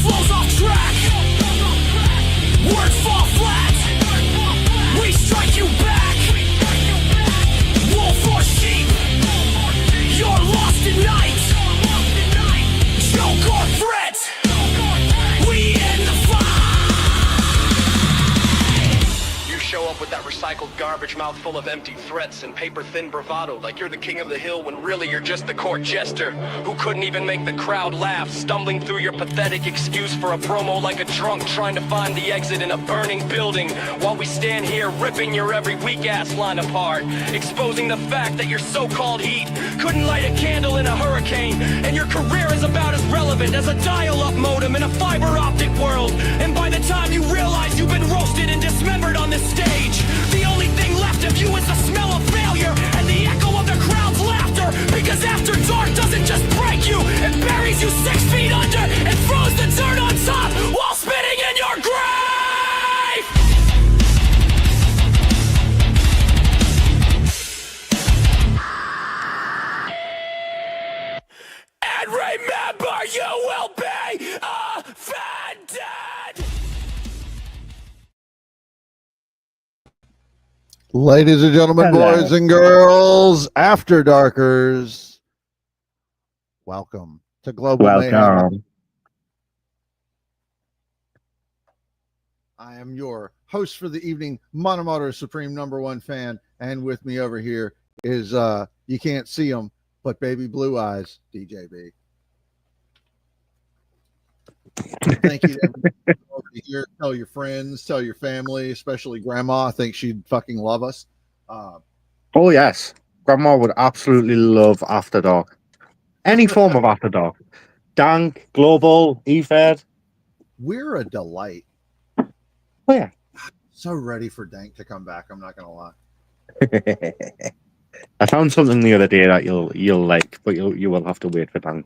flow's off track. Words fall flat. We strike you back. Wolf or sheep, you're lost in night. Joke or threat, we end the fight. You show up with that recycled garbage mouth full of empty threats and paper-thin bravado like you're the king of the hill when really you're just the court jester who couldn't even make the crowd laugh, stumbling through your pathetic excuse for a promo like a drunk trying to find the exit in a burning building while we stand here ripping your every weak-ass line apart, exposing the fact that your so-called heat couldn't light a candle in a hurricane, and your career is about as relevant as a dial-up modem in a fiber-optic world, and by the time you realize you've been roasted and dismembered on this stage, the only thing left of you is the smell of failure and the echo of the crowd's laughter, because After Dark doesn't just break you, it buries you 6 feet under and throws the dirt on top while spitting in your grave! And remember, you will be offended! Ladies and gentlemen, Hello. boys and girls, After Darkers, welcome to Global Mayhem. Welcome. I am your host for the evening, Monomoto Supreme #1 fan, and with me over here is, you can't see him, but baby blue eyes, DJB. Thank you to everybody over here. Tell your friends, tell your family, especially grandma. I think she'd fucking love us. Oh, yes. Grandma would absolutely love After Dark. Any form of After Dark. Dank, Global, EFED. We're a delight. Oh, yeah. So ready for Dank to come back. I'm not gonna lie. I found something the other day that you'll like, but you will have to wait for Dank.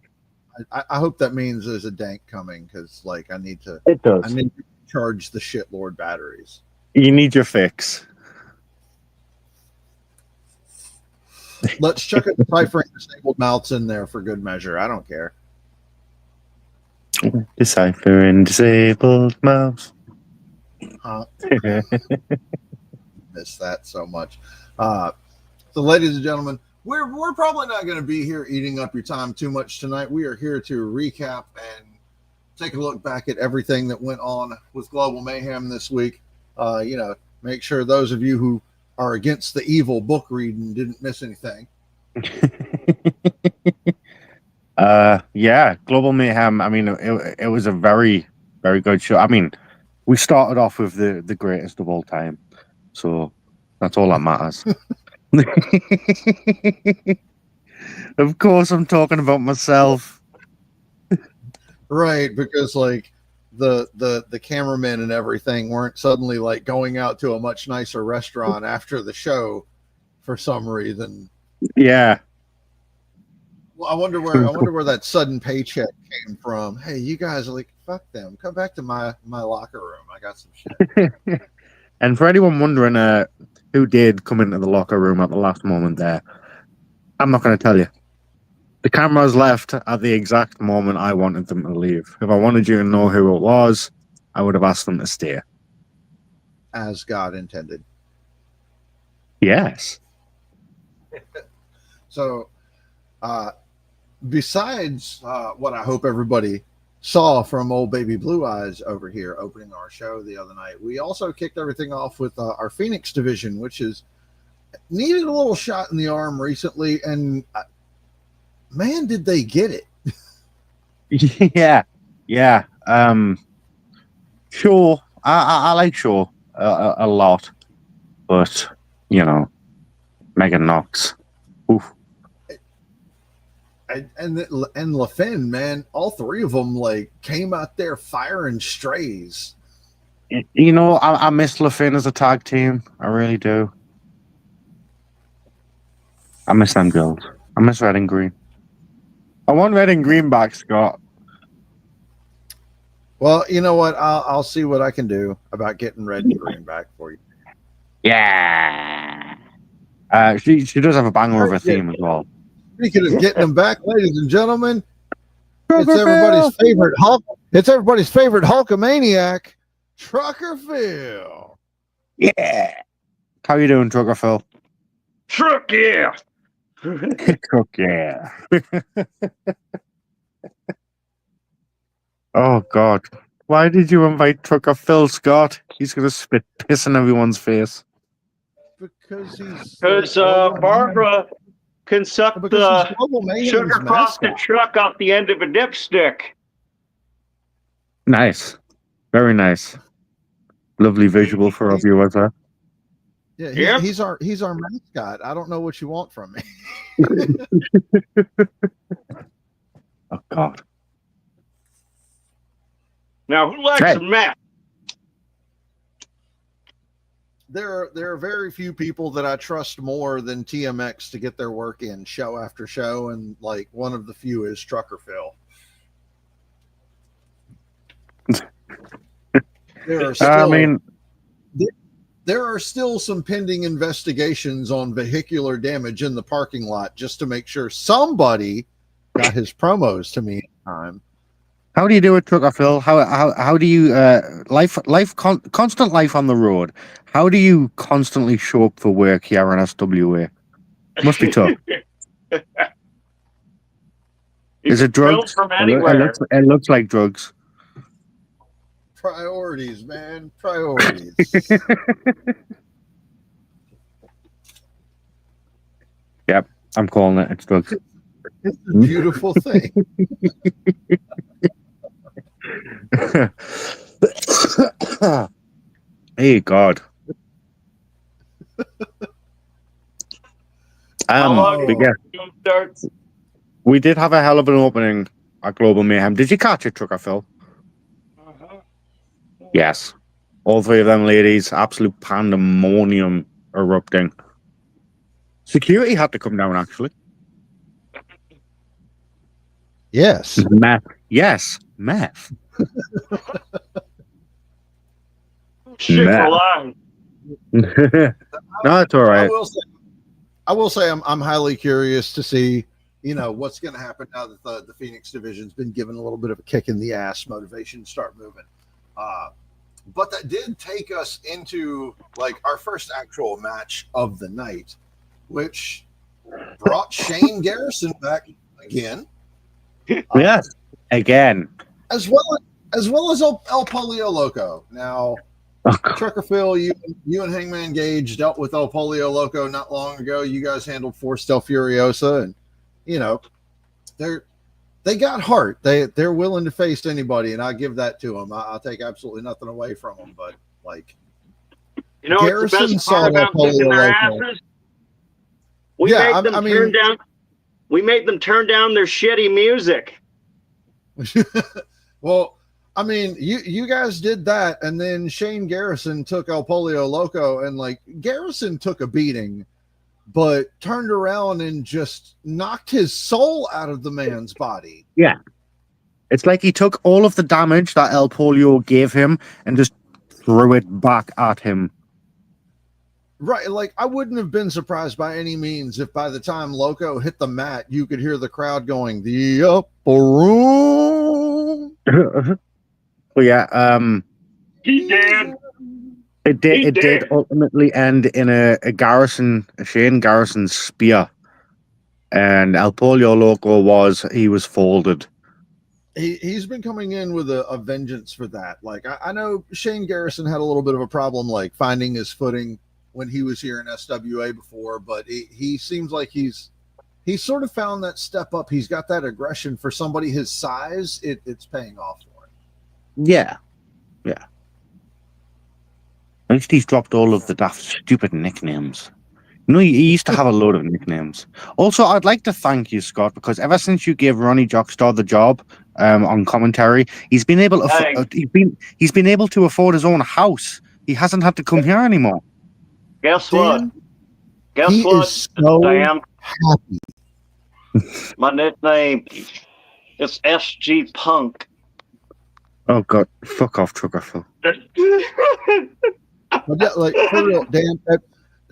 I hope that means there's a Dank coming, because like I need to charge the shitlord batteries. You need your fix. Let's chuck a deciphering disabled mouths in there for good measure. I don't care. Deciphering disabled mouse. Miss that so much. So, ladies and gentlemen, we're probably not going to be here eating up your time too much tonight. We are here to recap and take a look back at everything that went on with Global Mayhem this week. Make sure those of you who are against the evil book reading didn't miss anything. Yeah, Global Mayhem. I mean, it was a very, very good show. I mean, we started off with the greatest of all time, so that's all that matters. Of course, I'm talking about myself. Right, because like the cameramen and everything weren't suddenly like going out to a much nicer restaurant after the show for some reason. Yeah. Well, I wonder where that sudden paycheck came from. Hey, you guys are like, fuck them. Come back to my locker room. I got some shit. And for anyone wondering who did come into the locker room at the last moment there, I'm not going to tell you. The cameras left at the exact moment I wanted them to leave. If I wanted you to know who it was, I would have asked them to stay. As God intended. Yes. So, besides what I hope everybody saw from old baby Blue Eyes over here opening our show the other night, we also kicked everything off with our Phoenix division, which has needed a little shot in the arm recently, and man, did they get it. Yeah. Sure, I like Shaw a lot, but Megan Knox. Oof. And LaFinn, man, all three of them like came out there firing strays. I miss LaFinn as a tag team. I really do. I miss them girls. I miss Red and Green. I want Red and Green back, Scott. Well, you know what? I'll see what I can do about getting Red and Green back for you. Yeah. She does have a banger of a theme as well. Speaking of getting them back, ladies and gentlemen, it's everybody's favorite Hulk. It's everybody's favorite Hulkamaniac, Trucker Phil. Yeah. How you doing, Trucker Phil? Truck, yeah. Truck, yeah. Oh, God. Why did you invite Trucker Phil, Scott? He's going to spit piss in everyone's face. Because he's Because Global Barbara can suck Because the he's Global Mayhem's sugar frosted mascot. truck off the end of a dipstick. Nice. Very nice. Lovely visual for our viewers there. Yeah, Yep. he's our mascot. I don't know what you want from me. Oh, God. Now, who likes Hey. a mess? There are very few people that I trust more than TMX to get their work in show after show, and like one of the few is Trucker Phil. There are still, I mean, there are still some pending investigations on vehicular damage in the parking lot just to make sure somebody got his promos to me in time. how do you do it, Trucker Phil? How do you constant life on the road? How do you constantly show up for work here in SWA? Must be tough. Is it drugs? From anywhere. It looks like drugs. Priorities, man. Priorities. Yep, I'm calling it. It's drugs. It's a beautiful thing. Hey, God. How long big until the film starts? We did have a hell of an opening at Global Mayhem. Did you catch it, Trucker Phil? Yes. All three of them ladies, absolute pandemonium erupting. Security had to come down, actually. Yes. Meth. Yes, meth. Shit, Nah. alive. No, it's all right. I will say I'm highly curious to see, what's going to happen now that the Phoenix division's been given a little bit of a kick in the ass, motivation to start moving. But that did take us into like our first actual match of the night, which brought Shane Garrison back again. Yes, again. As well as El Polio Loco. Now, Trucker Phil, you and Hangman Gage dealt with El Polio Loco not long ago. You guys handled Force Del Furiosa, and they got heart. They're willing to face anybody, and I give that to them. I'll take absolutely nothing away from them. But like, You know what's the Garrison best part saw about Polio kicking their Loco. asses? We made them turn down their shitty music. Well, I mean, you guys did that, and then Shane Garrison took El Polio Loco, and like Garrison took a beating, but turned around and just knocked his soul out of the man's body. Yeah. It's like he took all of the damage that El Polio gave him and just threw it back at him. Right, like I wouldn't have been surprised by any means if by the time Loco hit the mat, you could hear the crowd going, "The upper room." Well, yeah, He did. it did ultimately end in a Shane Garrison spear, and El Polio Loco was folded. He's been coming in with a vengeance for that. Like I know Shane Garrison had a little bit of a problem like finding his footing when he was here in SWA before, but he seems like he's sort of found that step up. He's got that aggression for somebody his size. It's paying off for him. Yeah. At least he's dropped all of the daft stupid nicknames. He used to have a load of nicknames. Also, I'd like to thank you, Scott, because ever since you gave Ronnie Jockstar the job on commentary, he's been able to he's been able to afford his own house. He hasn't had to come here anymore. Guess Dan, what? Guess he what? is so Damn. happy. My nickname is SG Punk. Oh God, fuck off, Trucker Phil. But yeah, like for real, Dan,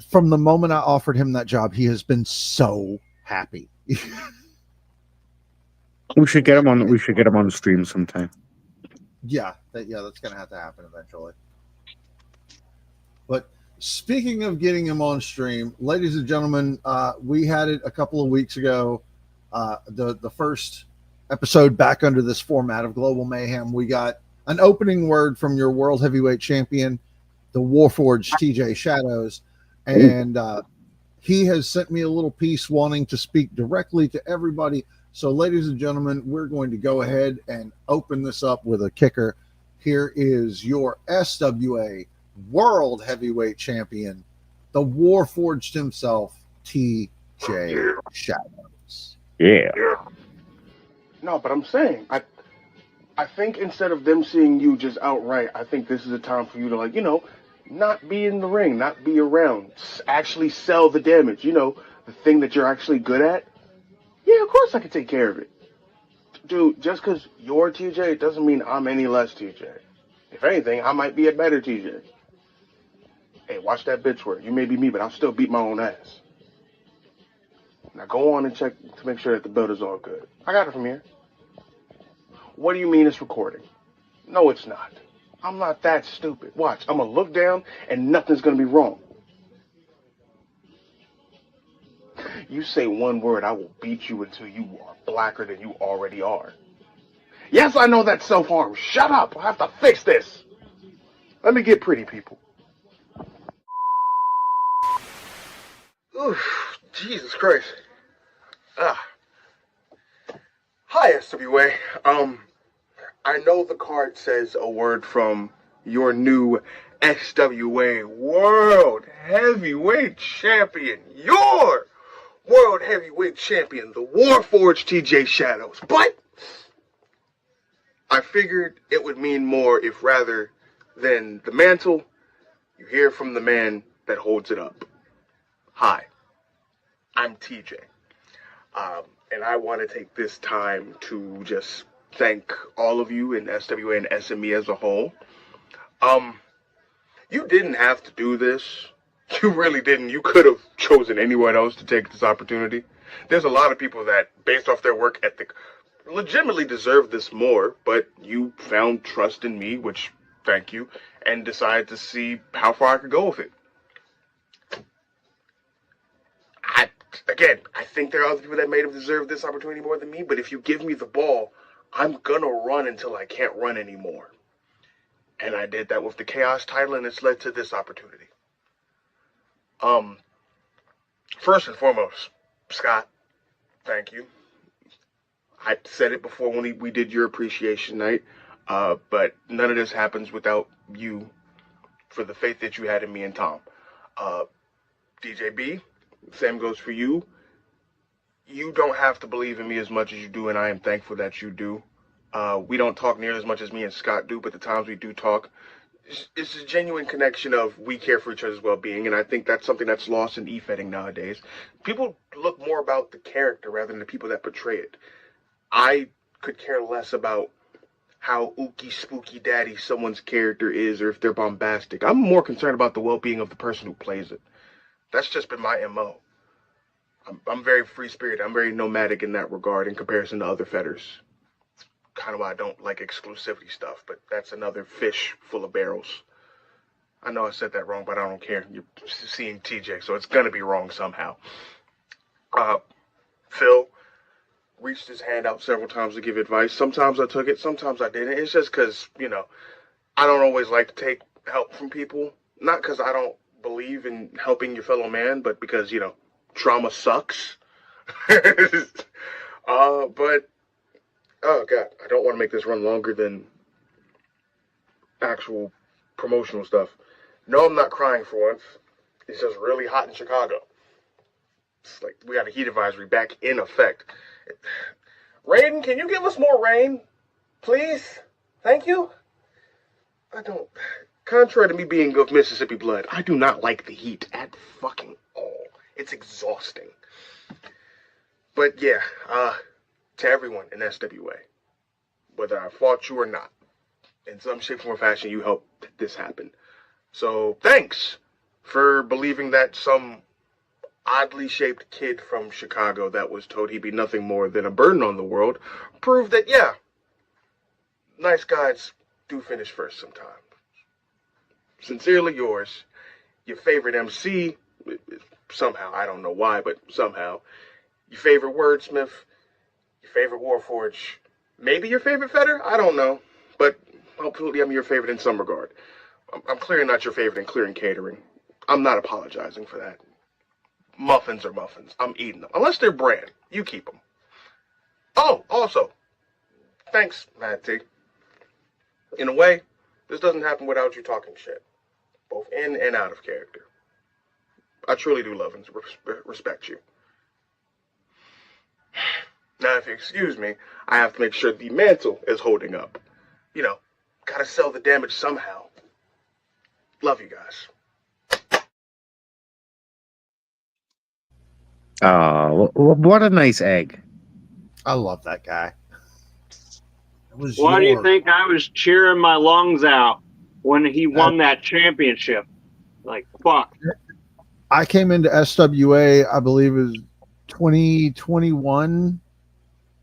from the moment I offered him that job, he has been so happy. We should get him on. We should get him on the stream sometime. Yeah, that's going to have to happen eventually. But speaking of getting him on stream, ladies and gentlemen, we had it a couple of weeks ago. The first episode back under this format of Global Mayhem, we got an opening word from your world heavyweight champion, the Warforged TJ Shadows, and he has sent me a little piece wanting to speak directly to everybody. So, ladies and gentlemen, we're going to go ahead and open this up with a kicker. Here is your SWA World Heavyweight Champion, the Warforged himself, TJ Shadows. Yeah. No, but I'm saying, I think instead of them seeing you just outright, I think this is a time for you to, like, not be in the ring, not be around, actually sell the damage, the thing that you're actually good at. Yeah, of course I can take care of it. Dude, just because you're TJ doesn't mean I'm any less TJ. If anything, I might be a better TJ. Hey, watch that bitch work. You may be me, but I'll still beat my own ass. Now go on and check to make sure that the build is all good. I got it from here. What do you mean it's recording? No, it's not. I'm not that stupid. Watch, I'm going to look down and nothing's going to be wrong. You say one word, I will beat you until you are blacker than you already are. Yes, I know that's self-harm. Shut up. I have to fix this. Let me get pretty, people. Oof, Jesus Christ. Hi, SWA. I know the card says a word from your new SWA World Heavyweight Champion. Your World Heavyweight Champion, the Warforged TJ Shadows. But I figured it would mean more if rather than the mantle, you hear from the man that holds it up. Hi, I'm TJ. And I want to take this time to just thank all of you in SWA and SME as a whole. You didn't have to do this. You really didn't. You could have chosen anyone else to take this opportunity. There's a lot of people that, based off their work ethic, legitimately deserve this more, but you found trust in me, which, thank you, and decided to see how far I could go with it. I think there are other people that may have deserved this opportunity more than me, but if you give me the ball, I'm gonna run until I can't run anymore. And I did that with the Chaos title, and it's led to this opportunity. First and foremost, Scott, thank you. I said it before when we did your appreciation night, but none of this happens without you for the faith that you had in me and Tom. DJB, same goes for you. You don't have to believe in me as much as you do, and I am thankful that you do. We don't talk nearly as much as me and Scott do, but the times we do talk, it's a genuine connection of we care for each other's well-being, and I think that's something that's lost in e-fetting nowadays. People look more about the character rather than the people that portray it. I could care less about how ooky spooky daddy someone's character is or if they're bombastic. I'm more concerned about the well-being of the person who plays it. That's just been my MO. I'm very free-spirited. I'm very nomadic in that regard in comparison to other fetters. Kind of why I don't like exclusivity stuff, but that's another fish full of barrels. I know I said that wrong, but I don't care. You're seeing TJ, so it's going to be wrong somehow. Phil reached his hand out several times to give advice. Sometimes I took it, sometimes I didn't. It's just because, I don't always like to take help from people. Not because I don't believe in helping your fellow man, but because, trauma sucks. But, oh God, I don't want to make this run longer than actual promotional stuff. No, I'm not crying for once. It's just really hot in Chicago. It's like we got a heat advisory back in effect. Raiden, can you give us more rain? Please? Thank you? Contrary to me being of Mississippi blood, I do not like the heat at fucking all. It's exhausting. But yeah, to everyone in SWA, whether I fought you or not, in some shape, form, or fashion, you helped this happen. So thanks for believing that some oddly shaped kid from Chicago that was told he'd be nothing more than a burden on the world proved that, yeah, nice guys do finish first sometime. Sincerely yours, your favorite MC, somehow, I don't know why, but somehow, your favorite wordsmith, your favorite warforge, maybe your favorite fetter, I don't know, but hopefully I'm your favorite in some regard. I'm clearly not your favorite in clearing catering. I'm not apologizing for that. Muffins are muffins. I'm eating them. Unless they're bran. You keep them. Oh, also, thanks, Mad T. In a way, this doesn't happen without you talking shit, both in and out of character. I truly do love and respect you. Now, if you excuse me, I have to make sure the mantle is holding up. You know, gotta sell the damage somehow. Love you guys. Oh, what a nice egg. I love that guy. Why do you think I was cheering my lungs out when he won that championship? Like, fuck. I came into SWA, I believe it was 2021,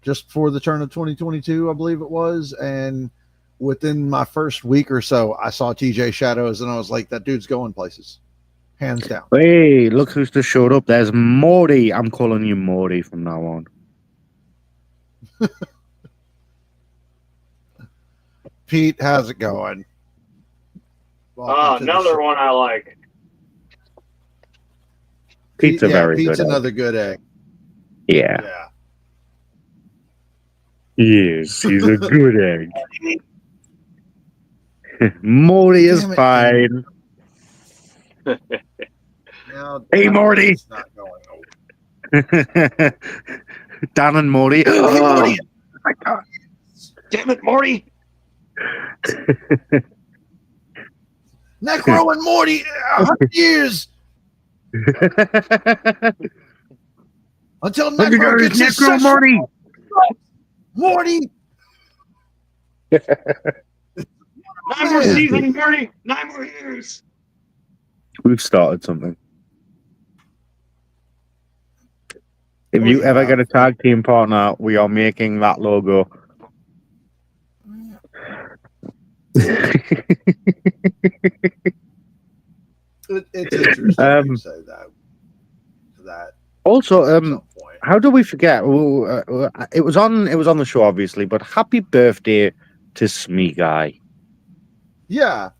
just before the turn of 2022, I believe it was. And within my first week or so, I saw TJ Shadows, and I was like, that dude's going places. Hands down. Hey, look who's just showed up. There's Morty. I'm calling you Morty from now on. Pete, how's it going? Another one I like. Pete's a very Pete's good another good egg. Yeah. Yeah. Yes, he's a good egg. Morty is Damn it, fine. Now, Hey, Morty. it's not going over. Dan and Morty. Morty. My God. Damn it, Morty! Necro and Morty, 100 years until Necro gets his Necro session. Morty. Morty. 9 more seasons, Morty! 9 more years! We've started something. If you ever get a tag team partner, we are making that logo. It's interesting you say that. Also, At some point. how do we forget? It was on the show, obviously, but happy birthday to Smee Guy. Yeah.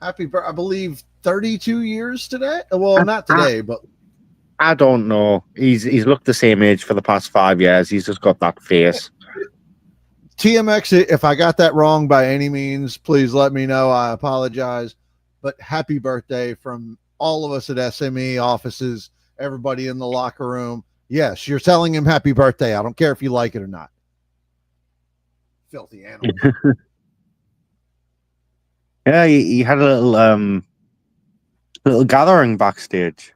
Happy birthday. I believe 32 years today. Well, not today, but I don't know. He's looked the same age for the past 5 years. He's just got that face. TMX, if I got that wrong by any means, please let me know. I apologize. But happy birthday from all of us at SME offices, everybody in the locker room. Yes, you're telling him happy birthday. I don't care if you like it or not. Filthy animal. Yeah, he had a little gathering backstage.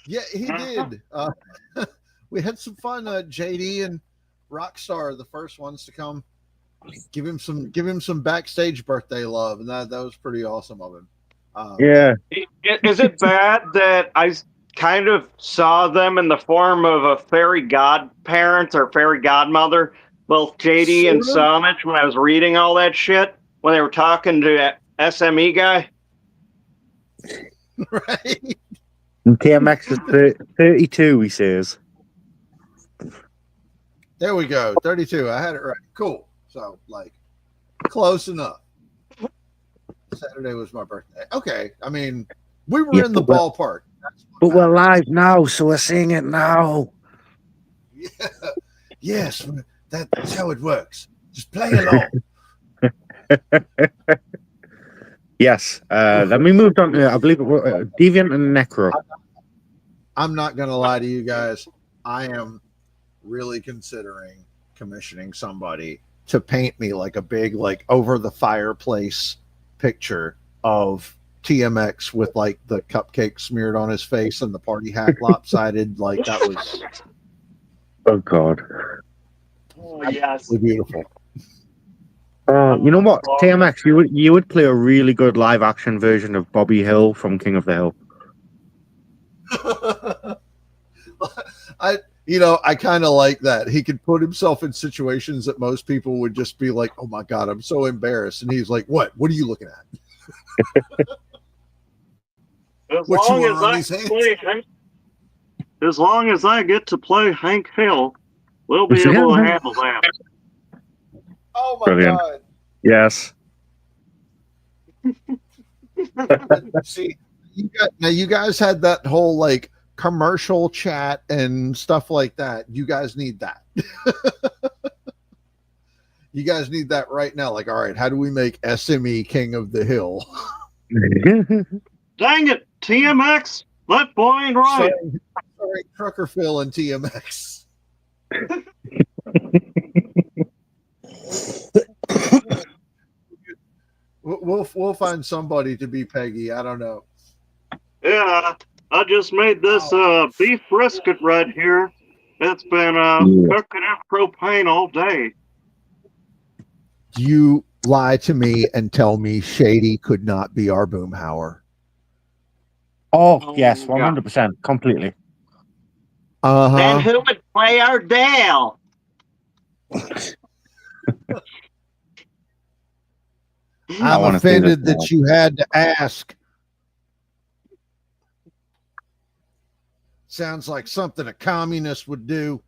Yeah, he did. We had some fun. JD and Rockstar, the first ones to come, give him some backstage birthday love, and that was pretty awesome of him. Yeah. Is it bad that I kind of saw them in the form of a fairy godparent or fairy godmother, both JD and Samich, when I was reading all that shit, when they were talking to SME guy? Right. And TMX is 32, he says. There we go. 32. I had it right. Cool. So, like, close enough. Saturday was my birthday. Okay. I mean, we were in the ballpark. But we're live now, so we're seeing it now. Yeah. Yes. That's how it works. Just play along. Yes. Then we moved on to, I believe, Deviant and Necro. I'm not going to lie to you guys. I am really considering commissioning somebody to paint me like a big, like, over the fireplace picture of TMX with like the cupcake smeared on his face and the party hat lopsided. Like, that was Oh God. Oh, yes. beautiful. You know what, TMX, you would play a really good live action version of Bobby Hill from King of the Hill. I kind of like that. He could put himself in situations that most people would just be like, "Oh my god, I'm so embarrassed," and he's like, "What? What are you looking at?" As What you long want as on I these hands? play Hank, as long as I get to play Hank Hill, we'll be able to handle that. Oh my Brilliant. god! Yes. See, you guys had that whole like commercial chat and stuff like that. You guys need that. You guys need that right now. Like, all right, how do we make SME king of the hill? Dang it, TMX, that boy ain't right. Sorry, Trucker Phil and TMX. We'll find somebody to be Peggy. I don't know. Yeah, I just made this beef brisket right here. It's been cooking in propane all day. You lie to me and tell me Shady could not be our Boomhauer. Oh, yes, 100%. Completely. Then who would play our Dale? I'm offended that you had to ask. Sounds like something a communist would do.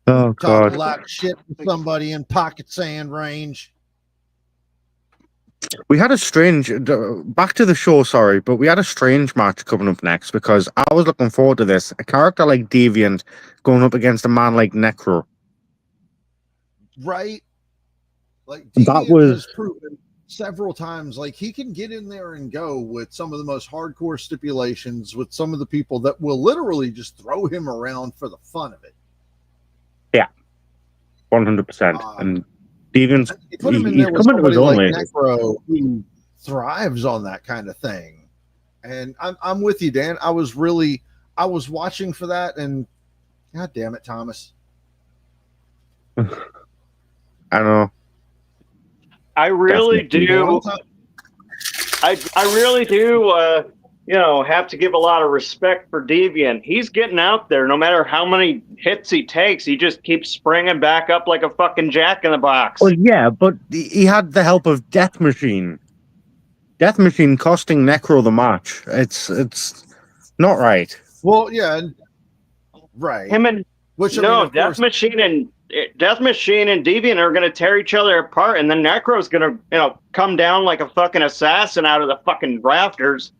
Oh, Talk God. a lot of shit to somebody in pocket sand range. We had a strange, back to the show, sorry, but we had a strange match coming up next because I was looking forward to this. A character like Deviant going up against a man like Necro. Right? Like, That Deviant has was proven several times, like, he can get in there and go with some of the most hardcore stipulations with some of the people that will literally just throw him around for the fun of it. 100%. And Deviant's put him in he's there with coming to his somebody own like lately. Necro who thrives on that kind of thing. And I'm with you, Dan. I was watching for that, and god damn it, Thomas. I know. I really do. I really do. Have to give a lot of respect for Deviant. He's getting out there. No matter how many hits he takes, he just keeps springing back up like a fucking jack in the box. Well, yeah, but he had the help of Death Machine. Death Machine costing Necro the match. It's not right. Well, yeah, right. Him and Death course, Machine and Deviant are going to tear each other apart, and then Necro's going to come down like a fucking assassin out of the fucking rafters.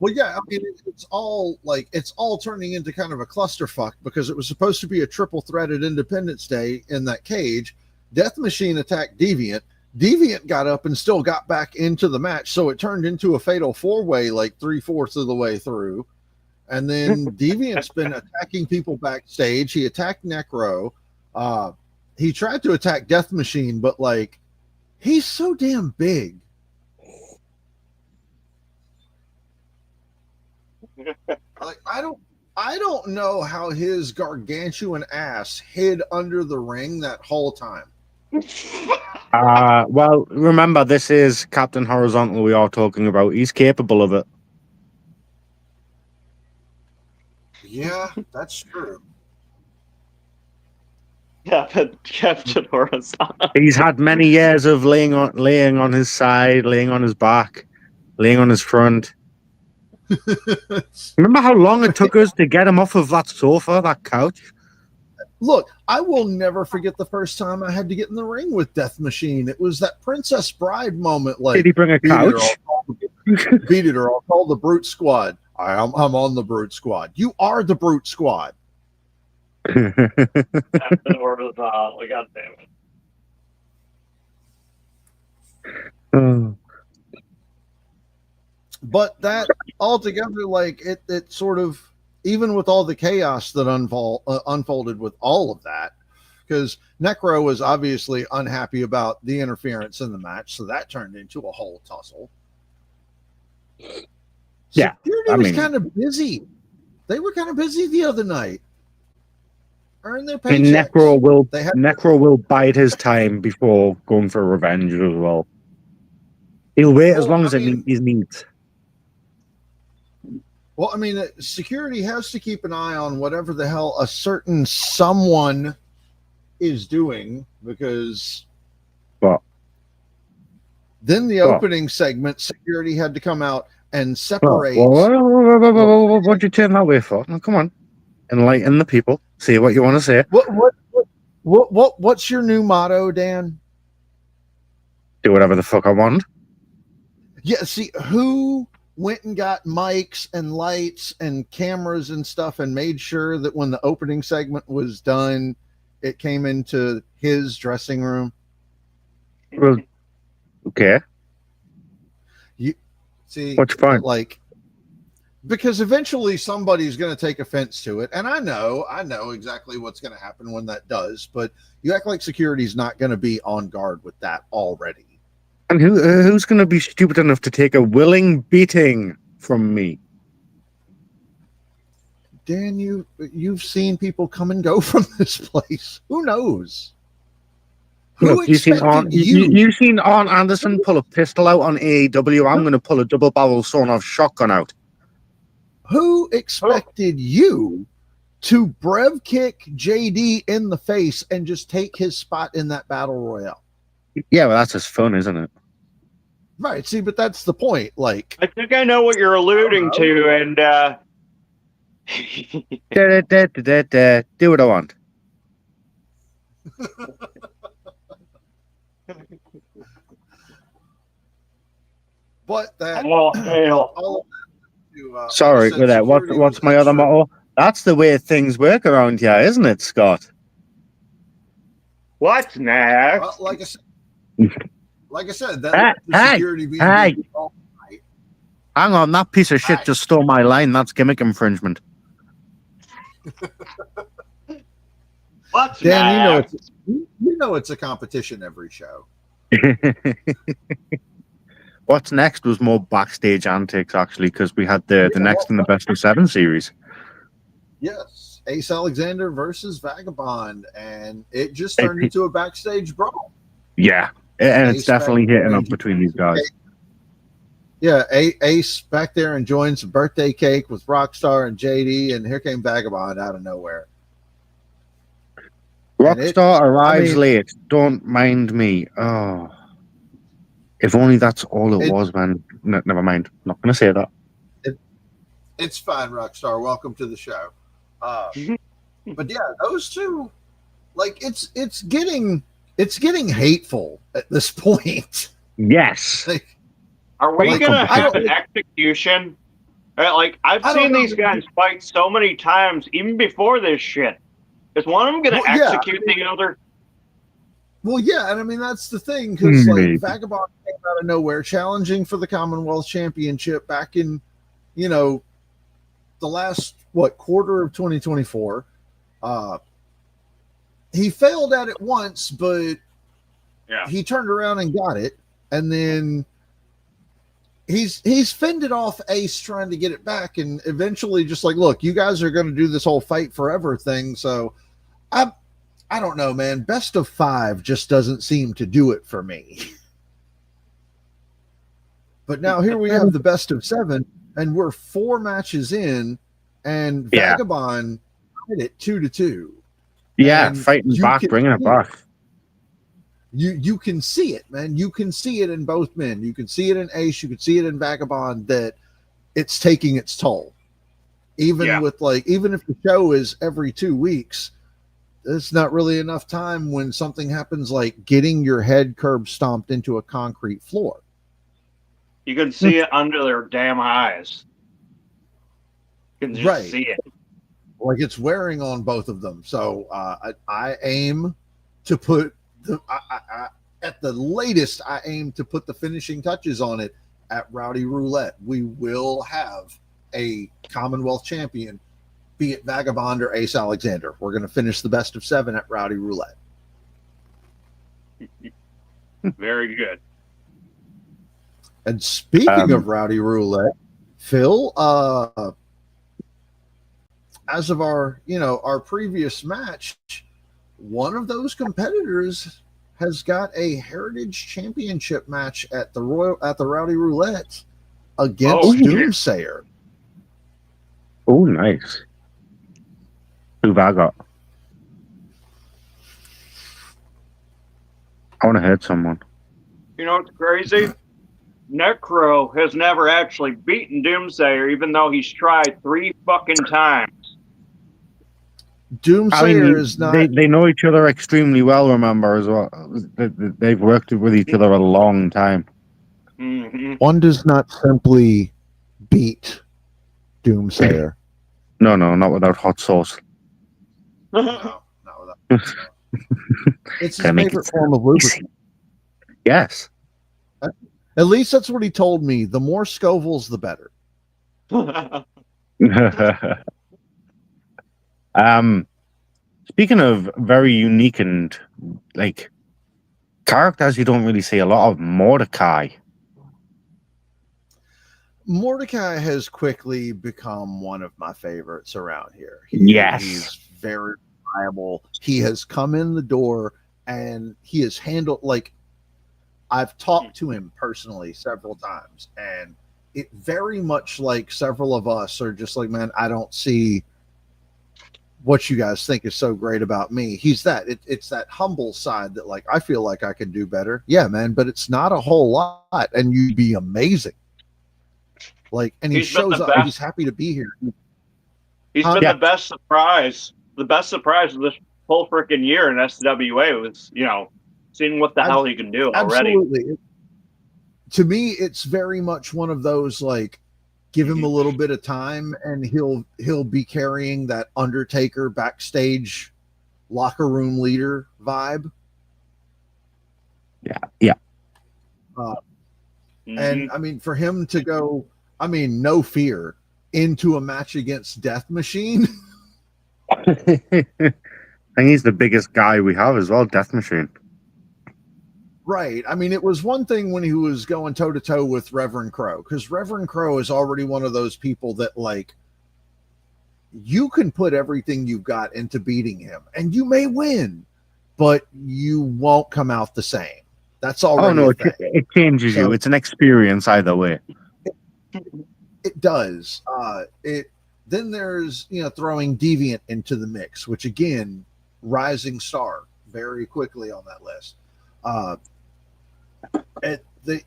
Well, yeah, I mean, it's all turning into kind of a clusterfuck because it was supposed to be a triple threated Independence Day in that cage. Death Machine attacked Deviant. Deviant got up and still got back into the match, so it turned into a fatal four-way like 3/4 of the way through. And then Deviant's been attacking people backstage. He attacked Necro. He tried to attack Death Machine, but like, he's so damn big. Like, I don't know how his gargantuan ass hid under the ring that whole time. Well, remember, this is Captain Horizontal we are talking about. He's capable of it. Yeah, that's true. Captain Horizontal. He's had many years of laying on his side, laying on his back, laying on his front. Remember how long it took us to get him off of that sofa, that couch? Look, I will never forget the first time I had to get in the ring with Death Machine. It was that Princess Bride moment. Like, did he bring a couch? Beat it or I'll call the Brute Squad. I'm on the Brute Squad. You are the Brute Squad. Captain Horizontal. God damn it. Oh. But that altogether, like, it sort of, even with all the chaos that unfolded with all of that, because Necro was obviously unhappy about the interference in the match, so that turned into a whole tussle. Yeah, Security was kind of busy. They were kind of busy the other night. Earn their paychecks. And Necro will bide his time before going for revenge as well. He'll wait as long as it he's needs. Well, I mean, security has to keep an eye on whatever the hell a certain someone is doing, because What? then the What? opening segment, security had to come out and What? separate. What'd you turn that way for? No, come on. Enlighten the people. See what you want to say. What's your new motto, Dan? Do whatever the fuck I want. Yeah, see, who went and got mics and lights and cameras and stuff and made sure that when the opening segment was done, it came into his dressing room? Well, okay. You see, What's fine? like, because eventually somebody's going to take offense to it, and I know exactly what's going to happen when that does. But you act like security's not going to be on guard with that already. And who's going to be stupid enough to take a willing beating from me? Dan, you've seen people come and go from this place. Who knows? Who Look, you've seen Arn Anderson pull a pistol out on AEW. I'm going to pull a double barrel sawn-off shotgun out. Who expected you to brev kick JD in the face and just take his spot in that battle royale? Yeah, well, that's just fun, isn't it? Right. See, but that's the point. Like, I think I know what you're alluding to, and Do what I want. but that. oh hell, all of that Sorry said with that. security What's was my other extra- motto? That's the way things work around here, isn't it, Scott? what's next? Well, like I said, Hey, that the hey, security being hey. all right. Hang on, that piece of shit Aye. just stole my line. That's gimmick infringement. What's Dan, next? you know it's a competition every show. What's next was more backstage antics, actually, because we had the next in the best of 7 series. Yes, Ace Alexander versus Vagabond, and it just turned into a backstage brawl. Yeah, and it's Ace definitely back there hitting up and- between these guys. Yeah, Ace back there enjoying some birthday cake with Rockstar and JD, and here came Vagabond out of nowhere. And Rockstar arrives I mean- late. Don't mind me. Oh, if only that's all it was, man. No, never mind. Not going to say that. It's fine, Rockstar. Welcome to the show. But yeah, those two, like, it's getting hateful at this point. Yes. Like, Are we Like, gonna I have don't- an execution? Like I've I don't seen know. these guys fight so many times, even before this shit. Is one of them gonna Well, yeah. execute the other? well, yeah, and I mean that's the thing, because Maybe. like Vagabond came out of nowhere, challenging for the Commonwealth Championship back in, the last quarter of 2024. He failed at it once, but Yeah. he turned around and got it, and then he's fended off Ace trying to get it back, and eventually just like, look, you guys are going to do this whole fight forever thing, so I don't know, man. Best of 5 just doesn't seem to do it for me. But now here we have the best of 7, and we're 4 matches in, and Yeah. Vagabond hit it 2-2. Yeah, And fighting you back, can bringing it see back. You can see it, man. You can see it in both men. You can see it in Ace. You can see it in Vagabond that it's taking its toll. Even with even if the show is every 2 weeks, it's not really enough time when something happens like getting your head curb stomped into a concrete floor. You can see it under their damn eyes. You can just Right. see it. Like it's wearing on both of them. So I aim to put at the latest, I aim to put the finishing touches on it at Rowdy Roulette. We will have a Commonwealth champion, be it Vagabond or Ace Alexander. We're going to finish the best of 7 at Rowdy Roulette. Very good. And speaking of Rowdy Roulette, Phil, as of our previous match, one of those competitors has got a Heritage Championship match at the Rowdy Roulette against Oh, yeah. Doomsayer. Oh, nice. Who've I got? I want to hurt someone. You know what's crazy? Necro has never actually beaten Doomsayer, even though he's tried 3 fucking times. Doomsayer is not. They know each other extremely well, remember, as well. They've worked with each other a long time. Mm-hmm. One does not simply beat Doomsayer. No, not without hot sauce. No, not without. It's his Gotta make favorite it form of lubricant. Yes. At least that's what he told me. The more Scovilles, the better. Speaking of very unique and like characters you don't really see a lot of, Mordecai. Mordecai has quickly become one of my favorites around here. Yes. He's very reliable. He has come in the door and he has handled, like, I've talked to him personally several times, and it very much like several of us are just like, man, I don't see what you guys think is so great about me. He's that. It's that humble side that, like, I feel like I could do better. Yeah, man, but it's not a whole lot, and you'd be amazing. Like, and he shows up. He's happy to be here. He's been the best surprise. The best surprise of this whole freaking year in SWA was, seeing what the hell he can do already. Absolutely. To me, it's very much one of those, like, give him a little bit of time and he'll be carrying that Undertaker backstage locker room leader vibe. Yeah. And I mean, for him to go, no fear into a match against Death Machine. And he's the biggest guy we have as well, Death Machine. Right. I mean, it was one thing when he was going toe to toe with Reverend Crow, because Reverend Crow is already one of those people that, like, you can put everything you've got into beating him and you may win, but you won't come out the same. That's already. Oh, no, it changes you. It's an experience either way. It does. Then there's, throwing Deviant into the mix, which, again, rising star very quickly on that list.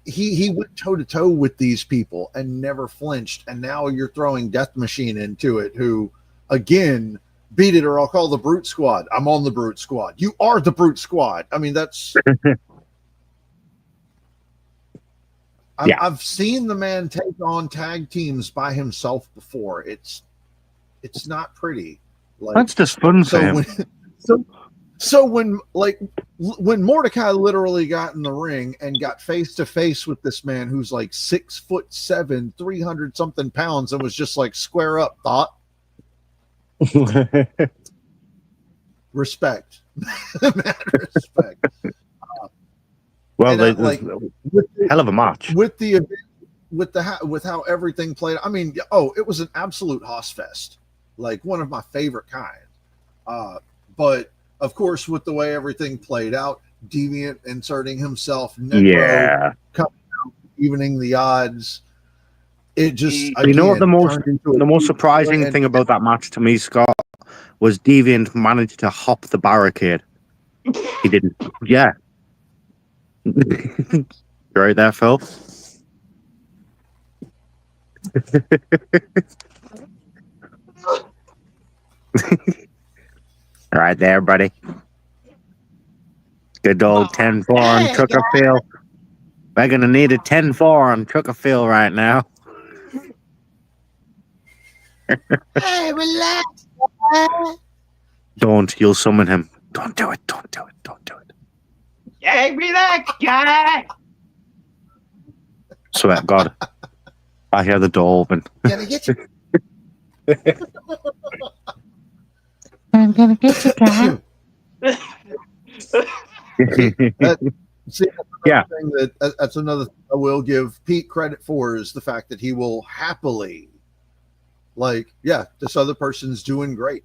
He went toe to toe with these people and never flinched, and now you're throwing Death Machine into it, who, again, beat it or I'll call the Brute Squad. I'm on the Brute Squad. You are the Brute Squad. I mean, that's. I've seen the man take on tag teams by himself before. It's not pretty. Like, that's just fun for him. So when Mordecai literally got in the ring and got face to face with this man who's like 6'7", 300 something pounds, and was just like, square up, thought. Respect. Respect. Well, hell of a match with how everything played. I mean, it was an absolute hoss fest, like one of my favorite kind. But of course, with the way everything played out, Deviant inserting himself, Necro coming out, evening the odds. It just, you know what the most surprising thing about that match to me, Scott, was Deviant managed to hop the barricade. He didn't. Yeah. You right there, Phil? Right there, buddy. Good old 10-4 on Chuckerfield. We're going to need a 10-4 on Chuckerfield right now. Hey, relax. Don't. You'll summon him. Don't do it. Don't do it. Don't do it. Hey, relax, guy. Swear to God. I hear the door open. Gonna get you. I'm gonna get you, guy. That's another thing I will give Pete credit for, is the fact that he will happily, this other person's doing great.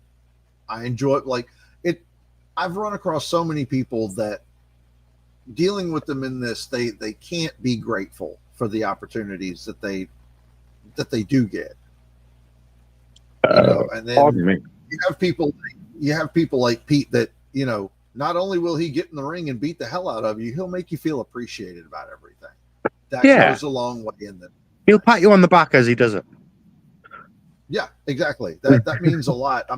I enjoy it. Like it. I've run across so many people that dealing with them in this, they can't be grateful for the opportunities that they do get. And then Pardon me. you have people like Pete that, not only will he get in the ring and beat the hell out of you, he'll make you feel appreciated about everything. That goes a long way in the. He'll pat you on the back as he does it. Yeah, exactly. That means a lot.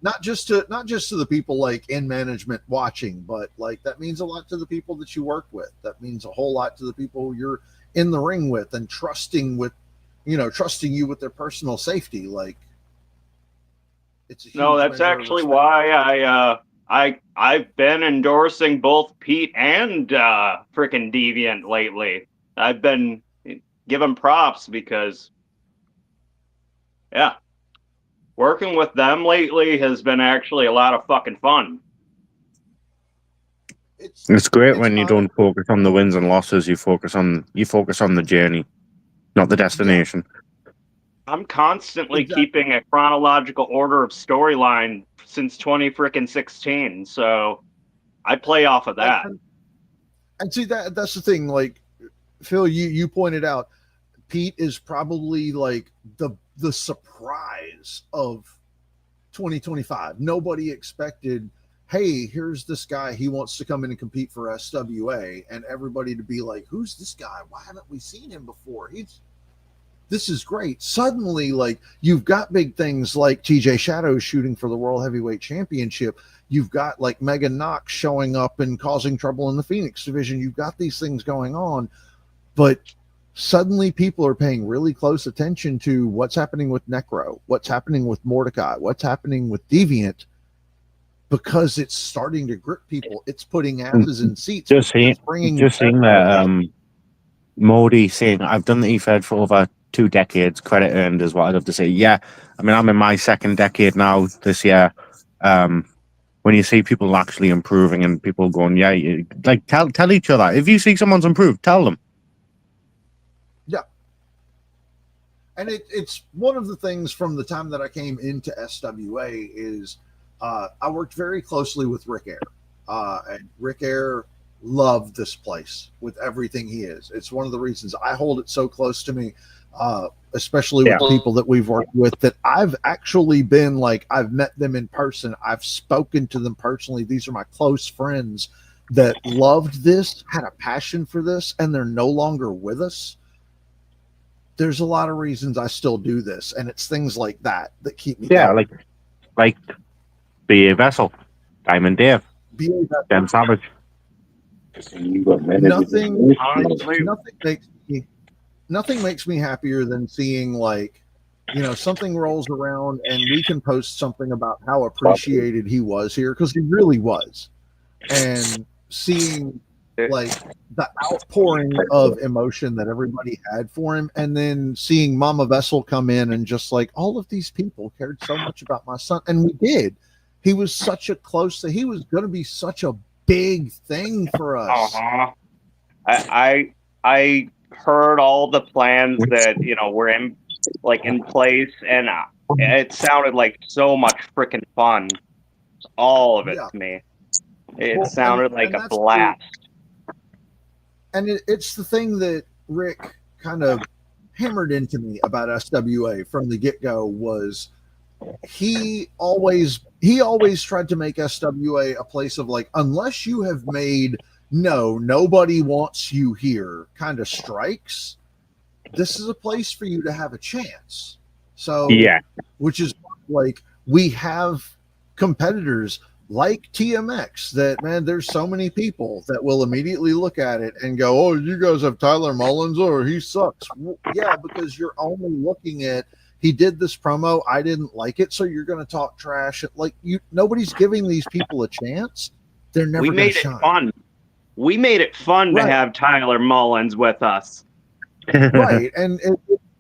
Not just to the people like in management watching, but like that means a lot to the people that you work with. That means a whole lot to the people you're in the ring with and trusting you with their personal safety. Like, it's a huge that's measure of actually respect. why I've been endorsing both Pete and frickin' Deviant lately. I've been giving props because, working with them lately has been actually a lot of fucking fun. It's great when you don't focus on the wins and losses. You focus on the journey, not the destination. I'm constantly keeping a chronological order of storyline since 2016, so I play off of that. And see that's the thing. Like Phil, you pointed out, Pete is probably like the surprise of 2025. Nobody expected, hey, here's this guy, he wants to come in and compete for SWA, and everybody to be like, who's this guy? Why haven't we seen him before? This is great. Suddenly, like, you've got big things like TJ Shadows shooting for the World Heavyweight Championship. You've got like Megan Knox showing up and causing trouble in the Phoenix division. You've got these things going on, but suddenly people are paying really close attention to what's happening with Necro, what's happening with Mordecai, what's happening with Deviant, because it's starting to grip people. It's putting asses in seats. Just seeing that Modi saying, I've done the E-Fed for over 2 decades, credit earned is what I'd have to say. Yeah, I mean, I'm in my 2nd decade now this year. When you see people actually improving and people going, like tell each other. If you see someone's improved, tell them. Yeah. And it's one of the things from the time that I came into SWA is I worked very closely with Rick Air. And Rick Air loved this place with everything he is. It's one of the reasons I hold it so close to me, especially with people that we've worked with that I've actually been like, I've met them in person. I've spoken to them personally. These are my close friends that loved this, had a passion for this, and they're no longer with us. There's a lot of reasons I still do this, and it's things like that that keep me going. like B.A. Vessel, Diamond Dave, Ben Savage. Nothing makes me happier than seeing, like, something rolls around and we can post something about how appreciated he was here, because he really was, and seeing like the outpouring of emotion that everybody had for him, and then seeing Mama Vessel come in and just like, all of these people cared so much about my son, and we did. He was such a close that he was going to be such a big thing for us. I heard all the plans that were in place, and it sounded like so much freaking fun. All of it to me. It sounded like a blast. And it's the thing that Rick kind of hammered into me about SWA from the get-go was he always tried to make SWA a place of like, unless you have made nobody wants you here kind of strikes, this is a place for you to have a chance. So which is like, we have competitors like TMX that, man, there's so many people that will immediately look at it and go, oh, you guys have Tyler Mullins, or he sucks. Well, yeah, because you're only looking at, he did this promo, I didn't like it, so you're going to talk trash. Like, nobody's giving these people a chance. They're never going to shine. Fun. We made it fun to have Tyler Mullins with us. Right, and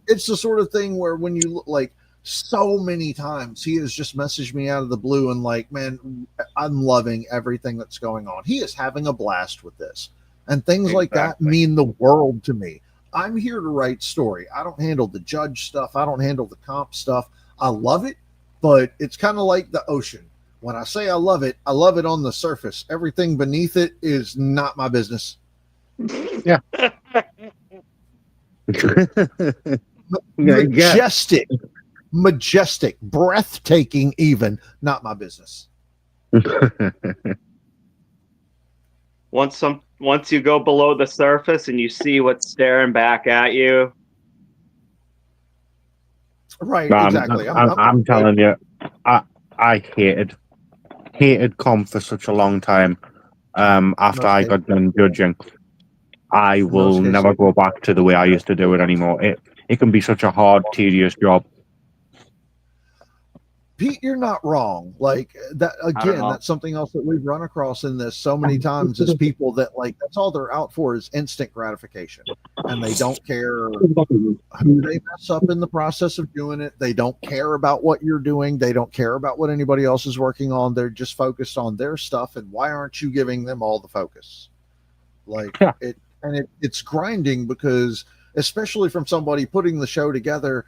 it's the sort of thing where when you look, like, so many times he has just messaged me out of the blue and like, man, I'm loving everything that's going on. He is having a blast with this, and things like that mean the world to me. I'm here to write story. I don't handle the judge stuff. I don't handle the comp stuff. I love it, but it's kind of like the ocean. When I say I love it on the surface. Everything beneath it is not my business. Yeah. majestic, breathtaking, even. Not my business. Once you go below the surface and you see what's staring back at you. Right, No, exactly. I'm telling you, I hated comp for such a long time. After I got done judging, I will never go back to the way I used to do it anymore. It can be such a hard, tedious job. Pete, you're not wrong. Like that again, that's something else that we've run across in this so many times is people that like that's all they're out for is instant gratification. And they don't care who they mess up in the process of doing it. They don't care about what you're doing. They don't care about what anybody else is working on. They're just focused on their stuff. And why aren't you giving them all the focus? Like it's grinding because especially from somebody putting the show together,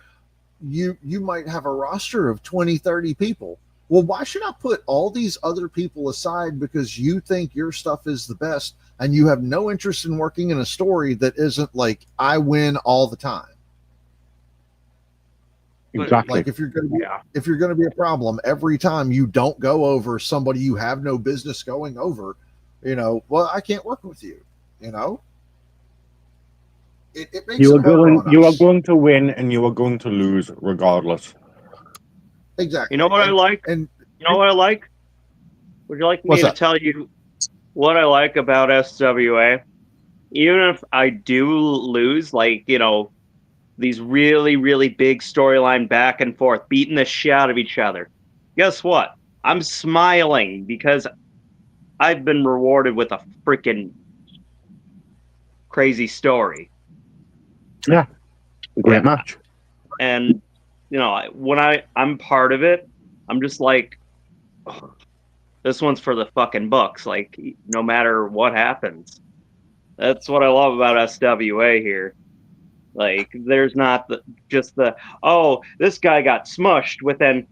you might have a roster of 20, 30 people. Well, why should I put all these other people aside because you think your stuff is the best and you have no interest in working in a story that isn't like I win all the time? Exactly. Like if you're going to be a problem every time you don't go over somebody you have no business going over, well, I can't work with you, It makes you it are going to win and you are going to lose regardless. Exactly. You know what I like? And you know what I like? Would you like me to tell you what I like about SWA? Even if I do lose, like, these really, really big storyline back and forth, beating the shit out of each other. Guess what? I'm smiling because I've been rewarded with a freaking crazy story. Yeah. Great match. And, when I'm part of it, I'm just like, oh, this one's for the fucking books. Like, no matter what happens. That's what I love about SWA here. Like, there's not just the, this guy got smushed within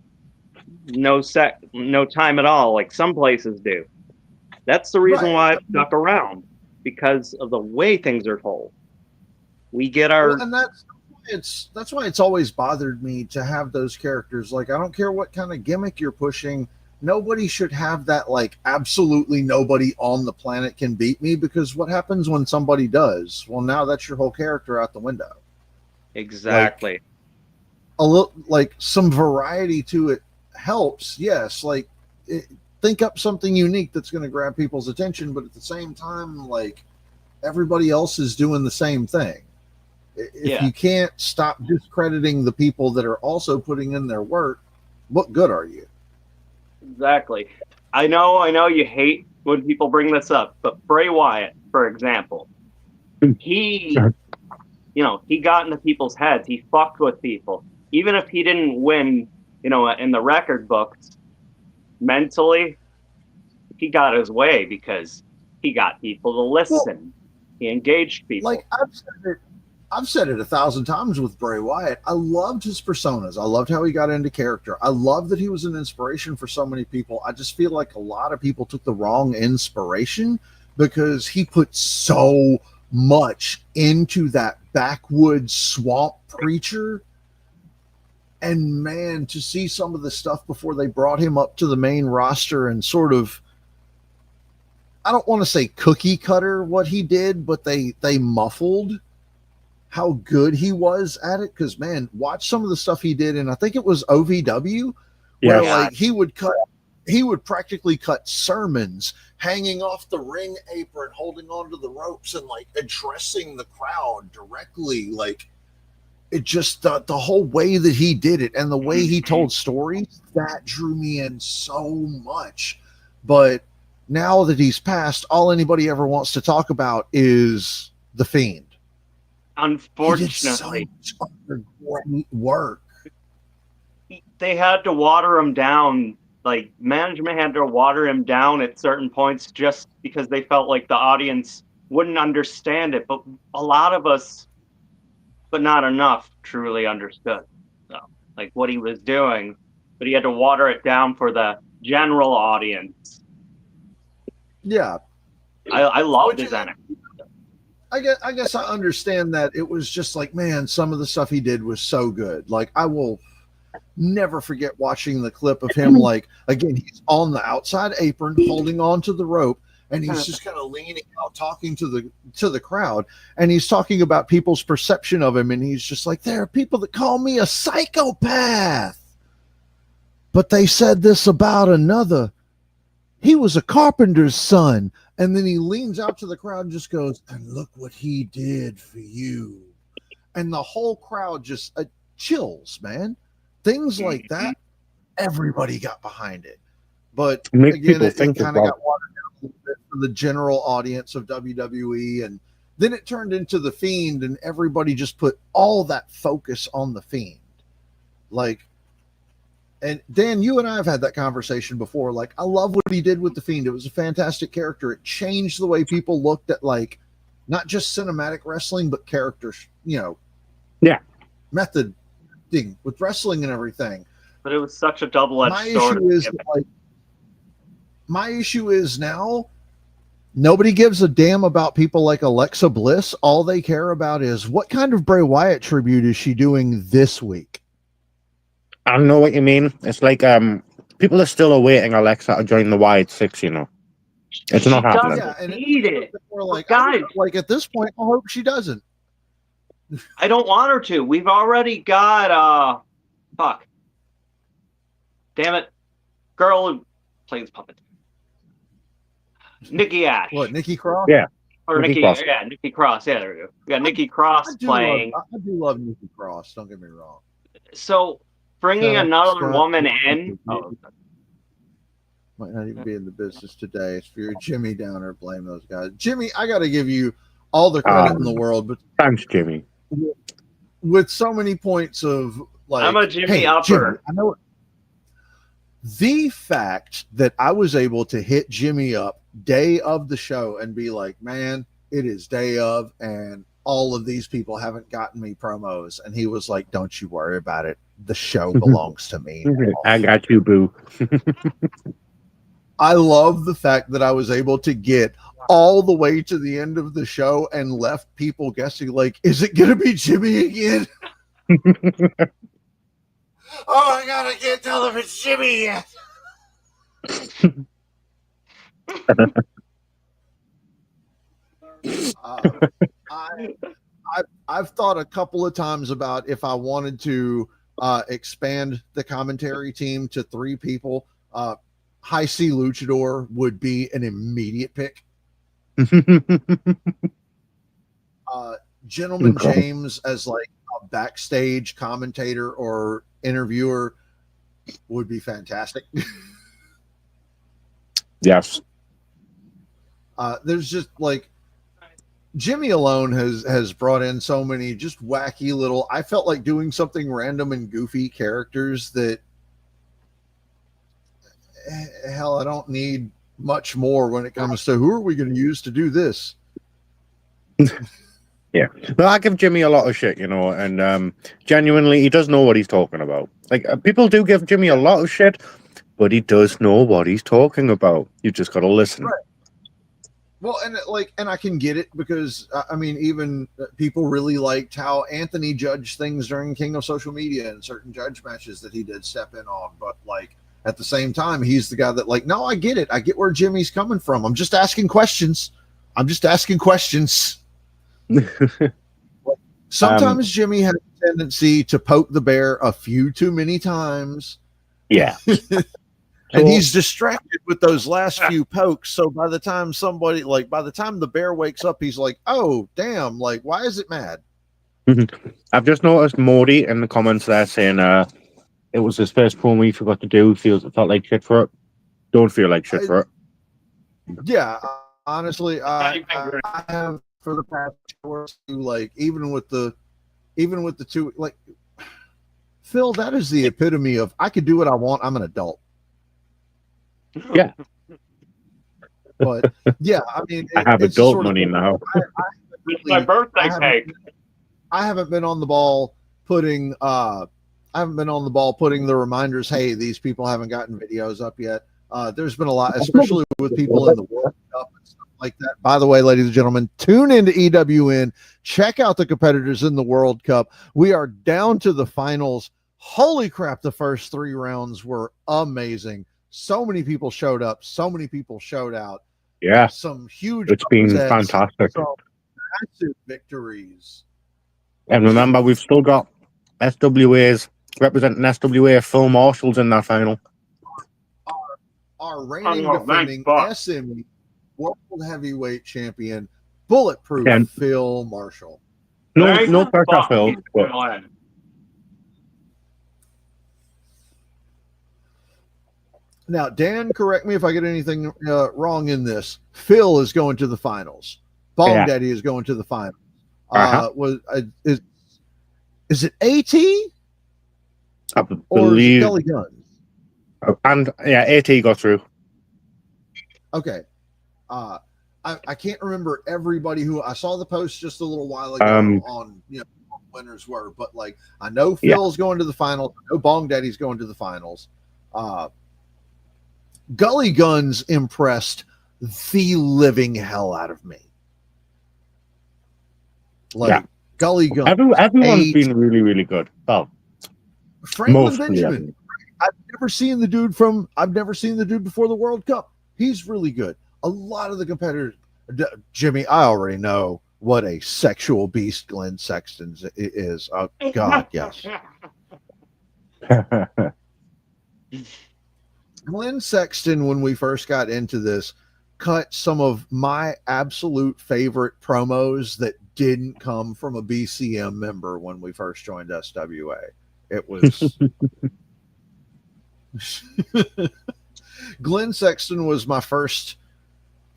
no time at all, like some places do. That's the reason why I've stuck around, because of the way things are told. We get our... and that's why it's always bothered me to have those characters. Like, I don't care what kind of gimmick you're pushing. Nobody should have that, like, absolutely nobody on the planet can beat me, because what happens when somebody does? Well, now that's your whole character out the window. Exactly. Like, a little, like, some variety to it helps, yes. Like, think up something unique that's going to grab people's attention, but at the same time, like, everybody else is doing the same thing. If you can't stop discrediting the people that are also putting in their work, what good are you? Exactly. I know you hate when people bring this up, but Bray Wyatt, for example, he got into people's heads. He fucked with people. Even if he didn't win, in the record books, mentally, he got his way because he got people to listen. Well, he engaged people. Like I've said it 1,000 times with Bray Wyatt. I loved his personas. I loved how he got into character. I love that he was an inspiration for so many people. I just feel like a lot of people took the wrong inspiration because he put so much into that backwoods swamp preacher. And man, to see some of the stuff before they brought him up to the main roster and sort of, I don't want to say cookie cutter what he did, but they muffled how good he was at it. Because man, watch some of the stuff he did, and I think it was OVW, where like he would practically cut sermons hanging off the ring apron, holding onto the ropes, and like addressing the crowd directly. Like it just the whole way that he did it and the way he told stories, that drew me in so much. But now that he's passed, all anybody ever wants to talk about is the Fiend. Unfortunately, he did so much great work. They had to water him down. Like, management had to water him down at certain points just because they felt like the audience wouldn't understand it. But a lot of us, but not enough, truly understood. So, like, what he was doing, but he had to water it down for the general audience. Yeah. I loved his energy. I guess I understand that it was just like, man, some of the stuff he did was so good. Like, never forget watching the clip of him, like, again, he's on the outside apron holding on to the rope, and he's just kind of leaning out talking to the crowd, and he's talking about people's perception of him, and he's just like, there are people that call me a psychopath, but they said this about another. He was a carpenter's son. And then he leans out to the crowd and just goes, and look what he did for you. And the whole crowd just chills, man. Things like that, everybody got behind it. But again, it kind of got watered down a little bit for the general audience of WWE. And then it turned into The Fiend, and everybody just put all that focus on The Fiend. Like, and Dan, you and I have had that conversation before. Like, I love what he did with The Fiend. It was a fantastic character. It changed the way people looked at, like, not just cinematic wrestling, but characters, method thing with wrestling and everything. But it was such a double-edged sword. My issue is now nobody gives a damn about people like Alexa Bliss. All they care about is what kind of Bray Wyatt tribute is she doing this week? I don't know what you mean. It's like people are still awaiting Alexa to join the Wyatt Six, you know. It's not happening. Yeah, and need it. Like, guys, like at this point, I hope she doesn't. I don't want her to. We've already got fuck. Damn it. Girl who plays puppet. Nikki Ash. What, Nikki Cross? Yeah. Or Nikki Nikki Cross. Yeah, Nikki Cross. Yeah, there we go. We got Nikki Cross playing. I do love Nikki Cross, don't get me wrong. So bringing another woman in. Might not even be in the business today. If you're Jimmy Downer, blame those guys. Jimmy, I got to give you all the credit in the world, but thanks, Jimmy. With so many points of like, I'm a Jimmy hey, upper. Jimmy, I know it. The fact that I was able to hit Jimmy up day of the show and be like, man, it is day of, and all of these people haven't gotten me promos, and he was like, don't you worry about it. The show belongs to me. I got you, boo. I love the fact that I was able to get all the way to the end of the show and left people guessing, like, is it going to be Jimmy again? Oh, I got to get tell if it's Jimmy yet. I've thought a couple of times about if I wanted to expand the commentary team to 3 people. High C Luchador would be an immediate pick. Gentleman James as like a backstage commentator or interviewer would be fantastic. Yes. There's just like Jimmy alone has brought in so many just wacky little, I felt like doing something random and goofy characters that hell, I don't need much more when it comes to who are we going to use to do this. Yeah, but I give Jimmy a lot of shit, you know, and genuinely, he does know what he's talking about. Like, people do give Jimmy a lot of shit, but he does know what he's talking about. You just got to listen. Right. Well, and I can get it because I mean, even people really liked how Anthony judged things during King of Social Media and certain judge matches that he did step in on. But like at the same time, he's the guy that like, no, I get it. I get where Jimmy's coming from. I'm just asking questions. Sometimes Jimmy has a tendency to poke the bear a few too many times. Yeah. And he's distracted with those last few pokes. So by the time the bear wakes up, he's like, oh, damn, like, why is it mad? I've just noticed Morty in the comments there saying it was his first promo he forgot to do. Felt like shit for it. Don't feel like shit for it. Yeah, honestly, I have for the past hours, like even with the 2, like Phil, that is the epitome of I could do what I want. I'm an adult. Yeah. But yeah, I mean, I have adult money now. It's my birthday cake. I haven't been on the ball putting the reminders. Hey, these people haven't gotten videos up yet. There's been a lot, especially with people in the World Cup and stuff like that. By the way, ladies and gentlemen, tune into EWN. Check out the competitors in the World Cup. We are down to the finals. Holy crap, the first 3 rounds were amazing. So many people showed up, so many people showed out. Yeah, Some huge it's been upsets, fantastic. some massive victories. And remember, we've still got SWAs representing SWA Phil Marshall's in that final. Our reigning Oh, defending thanks, SME World Heavyweight Champion, Bulletproof Again. Phil Marshall. No pressure, Phil. But Now, Dan, correct me if I get anything wrong in this. Phil is going to the finals. Bong Yeah. Daddy is going to the finals. Uh-huh. Is it AT I or is it believe, Gully Guns? and yeah, AT got through. Okay. I can't remember everybody who I saw the post just a little while ago on what winners were, but like I know Phil's going to the finals. I know Bong Daddy's going to the finals. Gully Guns impressed the living hell out of me. Like Gully Guns. Everyone's been really, really good. Well, Franklin mostly Benjamin. everyone. I've never seen the dude before the World Cup. He's really good. A lot of the competitors, Jimmy, I already know what a sexual beast Glenn Sexton is. Oh God, yes. Glenn Sexton, when we first got into this, cut some of my absolute favorite promos that didn't come from a BCM member when we first joined SWA. It was Glenn Sexton was my first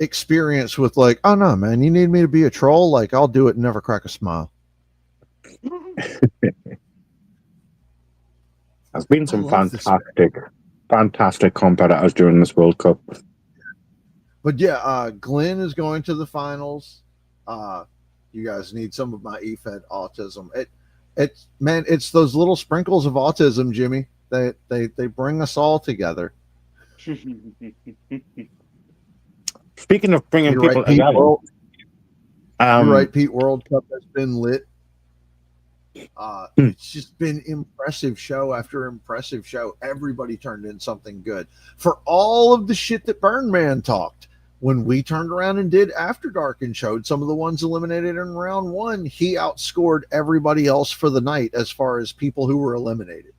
experience with like, oh no, man, you need me to be a troll? Like, I'll do it and never crack a smile. There's been some fantastic competitors during this World Cup. But yeah, Glenn is going to the finals. You guys need some of my EFED autism. It's those little sprinkles of autism, Jimmy. They bring us all together. Speaking of bringing You're people right, Pete. together, You're right, Pete. World Cup has been lit. It's just been impressive show after impressive show. Everybody turned in something good. For all of the shit that Burn Man talked, when we turned around and did After Dark and showed some of the ones eliminated in round 1, he outscored everybody else for the night as far as people who were eliminated.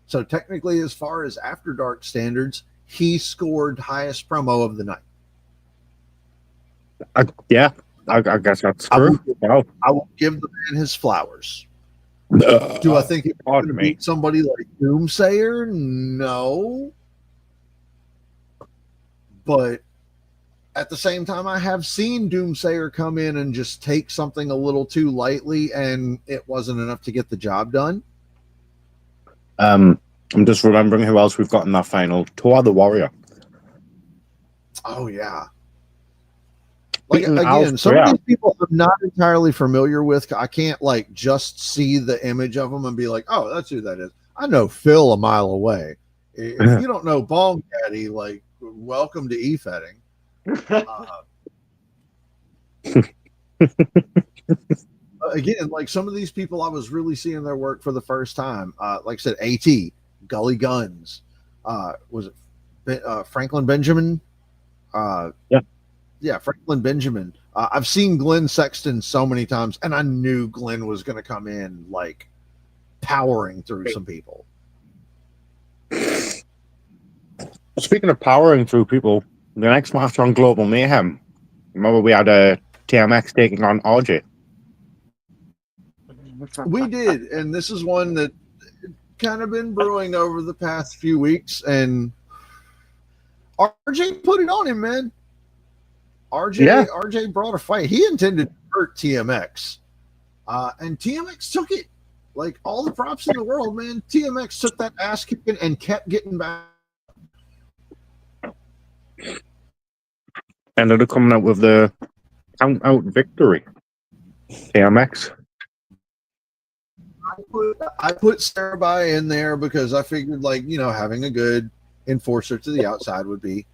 So technically, as far as After Dark standards, he scored highest promo of the night. I guess that's true. I will give the man his flowers. Do I think it's going to beat somebody like Doomsayer? No. But at the same time, I have seen Doomsayer come in and just take something a little too lightly, and it wasn't enough to get the job done. I'm just remembering who else we've got in that final. Tor the Warrior. Oh, yeah. Like, again, some of these people I'm not entirely familiar with. I can't like just see the image of them and be like, oh, that's who that is. I know Phil a mile away. If you don't know Bong Daddy, like, welcome to E-Fetting. Again, like some of these people, I was really seeing their work for the first time. Like I said, AT, Gully Guns, was it Franklin Benjamin? Yeah, Franklin Benjamin. I've seen Glenn Sexton so many times, and I knew Glenn was going to come in like powering through some people. Speaking of powering through people, the next match on Global Mayhem, remember we had a TMX taking on RJ. We did, and this is one that kind of been brewing over the past few weeks, and RJ put it on him, man. RJ brought a fight. He intended to hurt TMX, and TMX took it. Like, all the props in the world, man. TMX took that ass kicking and kept getting back. Ended up coming out with the count out victory. TMX. I put Sarabai in there because I figured, like, having a good enforcer to the outside would be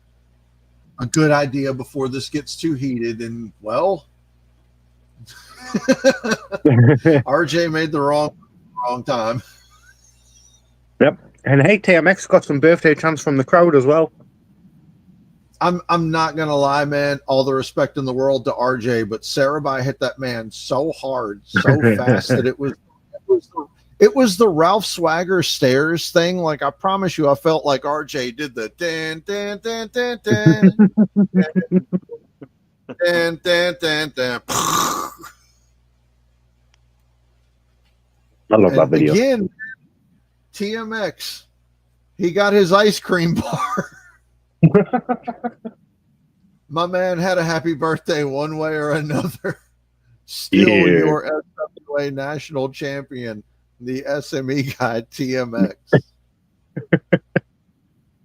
a good idea before this gets too heated. And, well, RJ made the wrong time. Yep. And hey, TMX got some birthday chants from the crowd as well. I'm not gonna lie, man. All the respect in the world to RJ, but Sarabai hit that man so hard, so fast that it was the Ralph Swagger stairs thing. Like, I promise you, I felt like RJ did the dan dan dan dan dan dan dan dan dan. I love that video. Again, TMX, he got his ice cream bar. My man had a happy birthday one way or another. Still your SWA national champion, the SME guy, TMX.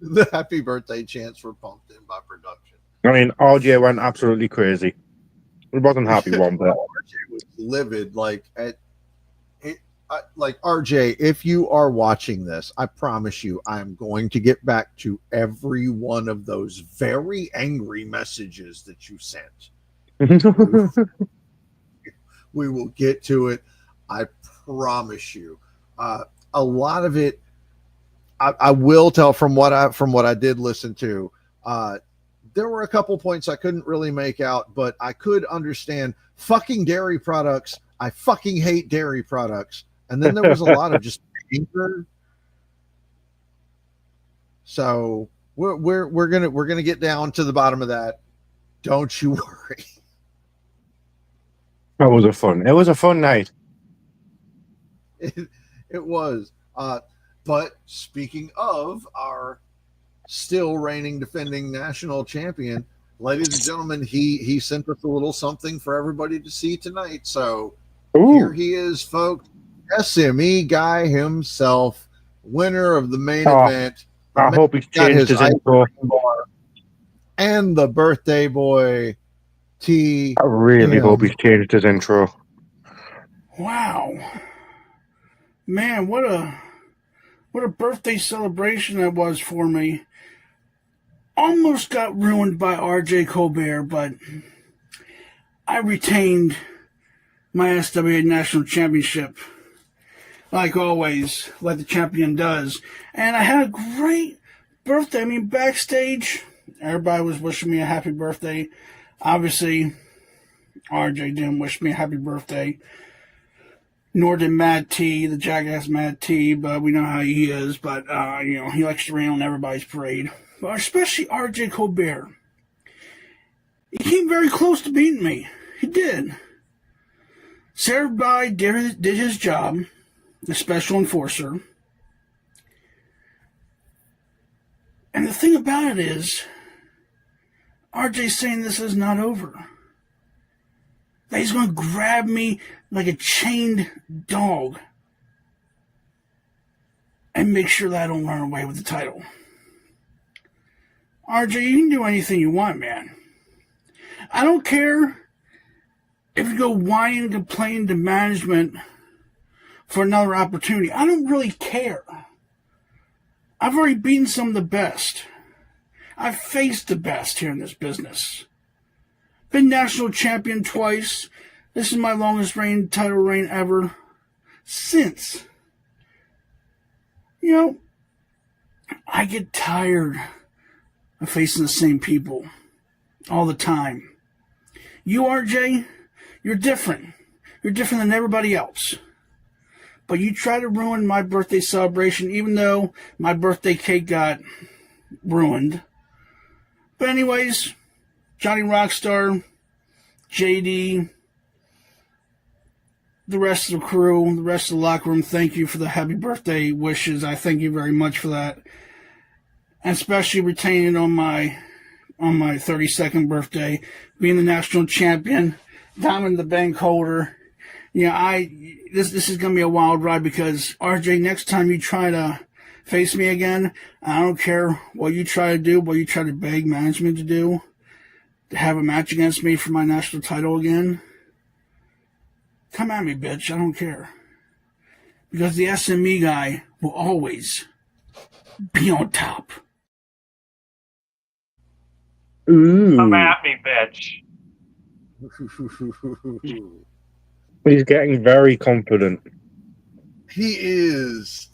The happy birthday chants were pumped in by production. I mean, RJ went absolutely crazy. It wasn't happy one bit. RJ was livid. Like RJ, if you are watching this, I promise you, I'm going to get back to every one of those very angry messages that you sent. We will get to it. I promise you. A lot of it, I will tell from what I did listen to. There were a couple points I couldn't really make out, but I could understand fucking dairy products. I fucking hate dairy products. And then there was a lot of just anger. So we're gonna get down to the bottom of that. Don't you worry. It was a fun night. It was. But speaking of our still reigning defending national champion, ladies and gentlemen, he sent us a little something for everybody to see tonight. So here he is, folks. SME guy himself, winner of the main event. I hope he's changed his intro. And the birthday boy, T. I really hope he's changed his intro. Wow. Man, what a birthday celebration that was for me. Almost got ruined by RJ Colbert, but I retained my SWA National Championship. Like always, like the champion does. And I had a great birthday. I mean, backstage, everybody was wishing me a happy birthday. Obviously, RJ didn't wish me a happy birthday. Nor did Mad T, the jackass Mad T, but we know how he is. But, he likes to rain on everybody's parade. But especially RJ Colbert. He came very close to beating me. He did. Sarah did his job. The special enforcer. And the thing about it is, RJ's saying this is not over. That he's going to grab me like a chained dog and make sure that I don't run away with the title. RJ, you can do anything you want, man. I don't care if you go whining and complain to management for another opportunity. I don't really care. I've already beaten some of the best. I've faced the best here in this business. Been national champion twice. This is my longest title reign ever. Since. I get tired of facing the same people all the time. You, RJ, you're different. You're different than everybody else. But you try to ruin my birthday celebration, even though my birthday cake got ruined. But anyways, Johnny Rockstar, JD, the rest of the crew, the rest of the locker room, thank you for the happy birthday wishes. I thank you very much for that. And especially retaining on my 32nd birthday, being the national champion, diamond the bank holder. This is going to be a wild ride because, RJ, next time you try to face me again, I don't care what you try to do, what you try to beg management to do, to have a match against me for my national title again. Come at me, bitch. I don't care. Because the SME guy will always be on top. Ooh. Come at me, bitch. He's getting very confident. He is.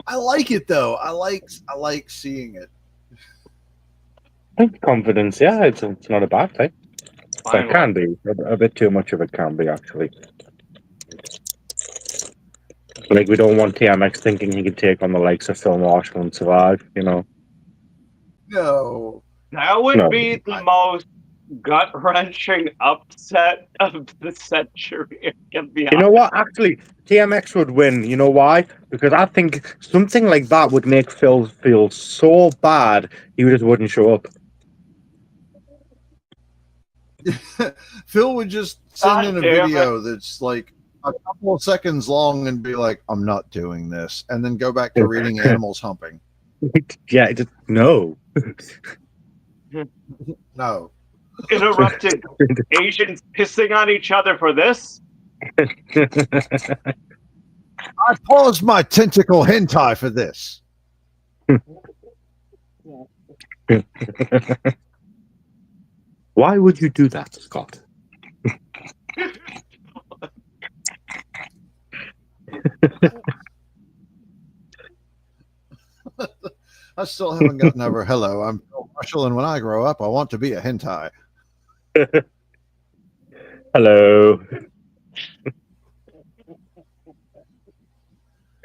I like it though. I like seeing it. Confidence, yeah, it's not a bad thing. It can be. A bit too much of it can be, actually. Like, we don't want TMX thinking he can take on the likes of Phil Marshall and survive, you know? No. That would No. be the most gut-wrenching upset of the century. You know what? Actually, TMX would win. You know why? Because I think something like that would make Phil feel so bad he just wouldn't show up. Phil would just send in a God damn video that's like a couple of seconds long and be like, "I'm not doing this," and then go back to reading animals humping. Yeah, no. No. Interrupted Asians pissing on each other for this? I paused my tentacle hentai for this. Why would you do that, Scott? I still haven't gotten over hello. I'm Phil Marshall, and when I grow up, I want to be a hentai. Hello.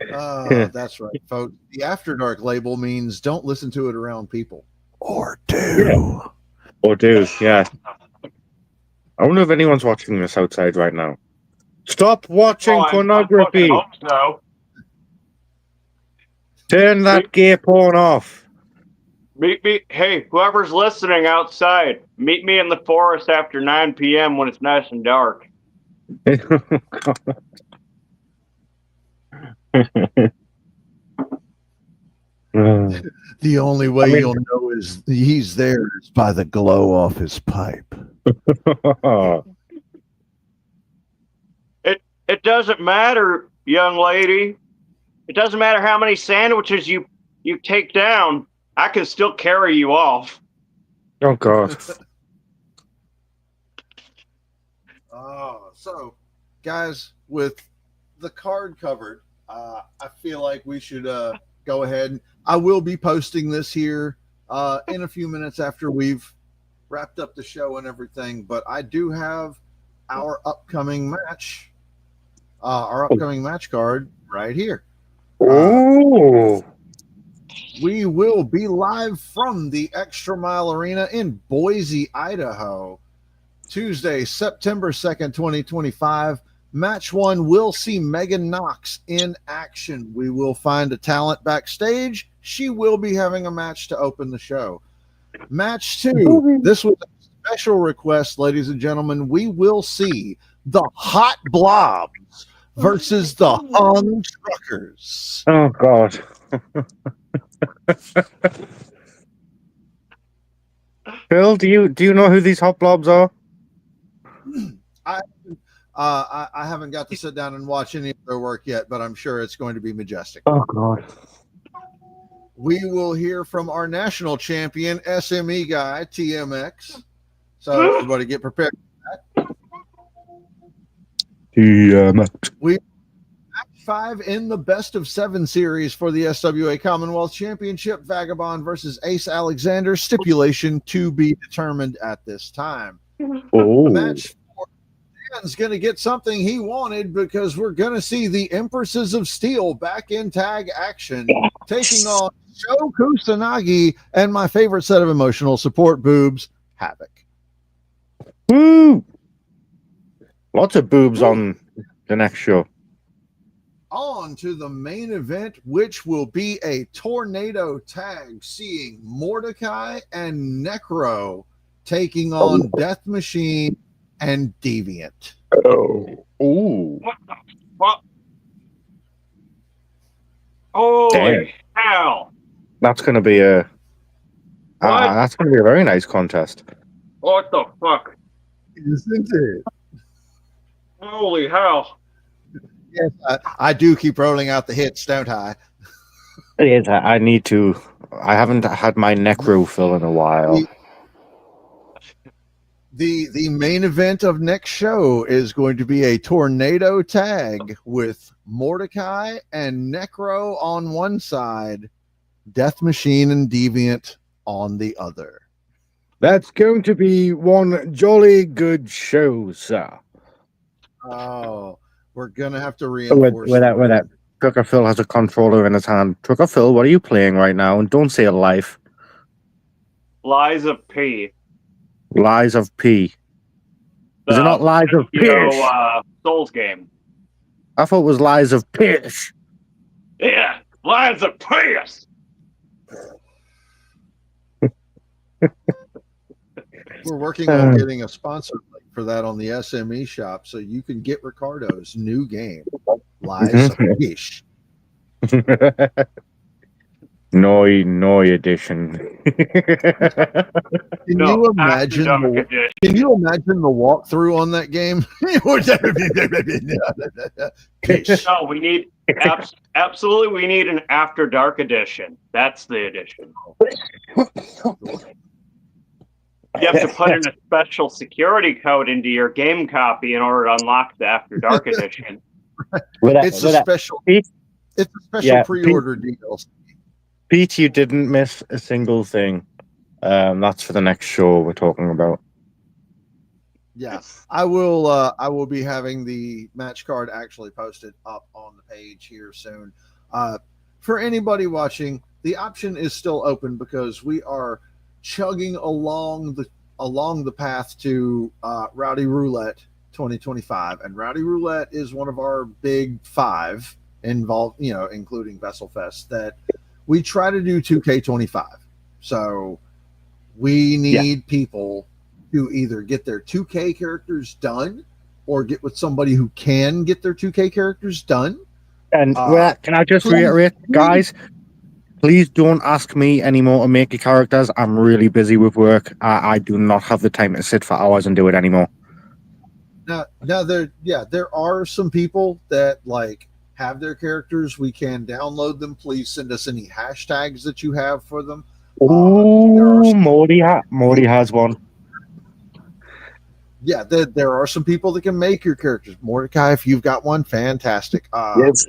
That's right, folks. The After Dark label means don't listen to it around people. Or do. Yeah. Or do, yeah. I wonder if anyone's watching this outside right now. Stop watching pornography. I hope so. Turn that gay porn off. Meet me, hey, whoever's listening outside, meet me in the forest after 9 p.m. when it's nice and dark. The only way you'll know is he's there is by the glow off his pipe. It doesn't matter, young lady. It doesn't matter how many sandwiches you take down. I can still carry you off. Oh, God. So, guys, with the card covered, I feel like we should go ahead. I will be posting this here in a few minutes after we've wrapped up the show and everything, but I do have our upcoming match card right here. Oh. We will be live from the Extra Mile Arena in Boise, Idaho, Tuesday, September 2nd, 2025. Match 1 will see Megan Knox in action. We will find a talent backstage. She will be having a match to open the show. Match 2, this was a special request, ladies and gentlemen. We will see the Hot Blobs versus the Hung Truckers. Oh, God. Phil, do you know who these hot blobs are? I haven't got to sit down and watch any of their work yet, but I'm sure it's going to be majestic. Oh, God. We will hear from our national champion, SME guy, TMX. So everybody get prepared for that. TMX. We Match 5 in the best of 7 series for the SWA Commonwealth Championship, Vagabond versus Ace Alexander. Stipulation to be determined at this time. Oh. Match 4, Dan's going to get something he wanted because we're going to see the Empresses of Steel back in tag action, taking on Sho Kusanagi and my favorite set of emotional support boobs, Havoc. Woo! Lots of boobs on the next show. On to the main event, which will be a tornado tag, seeing Mordecai and Necro taking on Death Machine and Deviant. Oh. Ooh. What the fuck? Holy Damn. hell! That's gonna be a very nice contest. What the fuck? Isn't it? Holy hell! Yes, I do keep rolling out the hits, don't I? Yes, I need to. I haven't had my necro fill in a while. The main event of next show is going to be a tornado tag with Mordecai and Necro on one side, Death Machine and Deviant on the other. That's going to be one jolly good show, sir. Oh, we're gonna have to reinforce With that. Trucker Phil has a controller in his hand. Trucker Phil, what are you playing right now? And don't say life. Lies of P. Lies of P. Is it not Lies of Pish? Souls game. I thought it was Lies of Pish. Yeah, Lies of Piss. We're working on getting a sponsor link for that on the SME shop, so you can get Ricardo's new game, Lies of Pish. No edition. Can you imagine the walkthrough on that game? Pish. No, we need absolutely. We need an After Dark edition. That's the edition. You have to put in a special security code into your game copy in order to unlock the After Dark edition. It's a special pre-order deal. Pete, you didn't miss a single thing. That's for the next show we're talking about. Yeah, I will be having the match card actually posted up on the page here soon. For anybody watching, the option is still open because we are chugging along the path to Rowdy Roulette 2025, and Rowdy Roulette is one of our big 5 involved, including Vessel Fest, that we try to do 2K25. So we need people to either get their 2K characters done or get with somebody who can get their 2K characters done. And can I just reiterate, guys, please don't ask me anymore to make your characters. I'm really busy with work. I do not have the time to sit for hours and do it anymore. Now there are some people that have their characters. We can download them. Please send us any hashtags that you have for them. Morty has one. Yeah, there are some people that can make your characters. Mordecai, if you've got one, fantastic. Yes.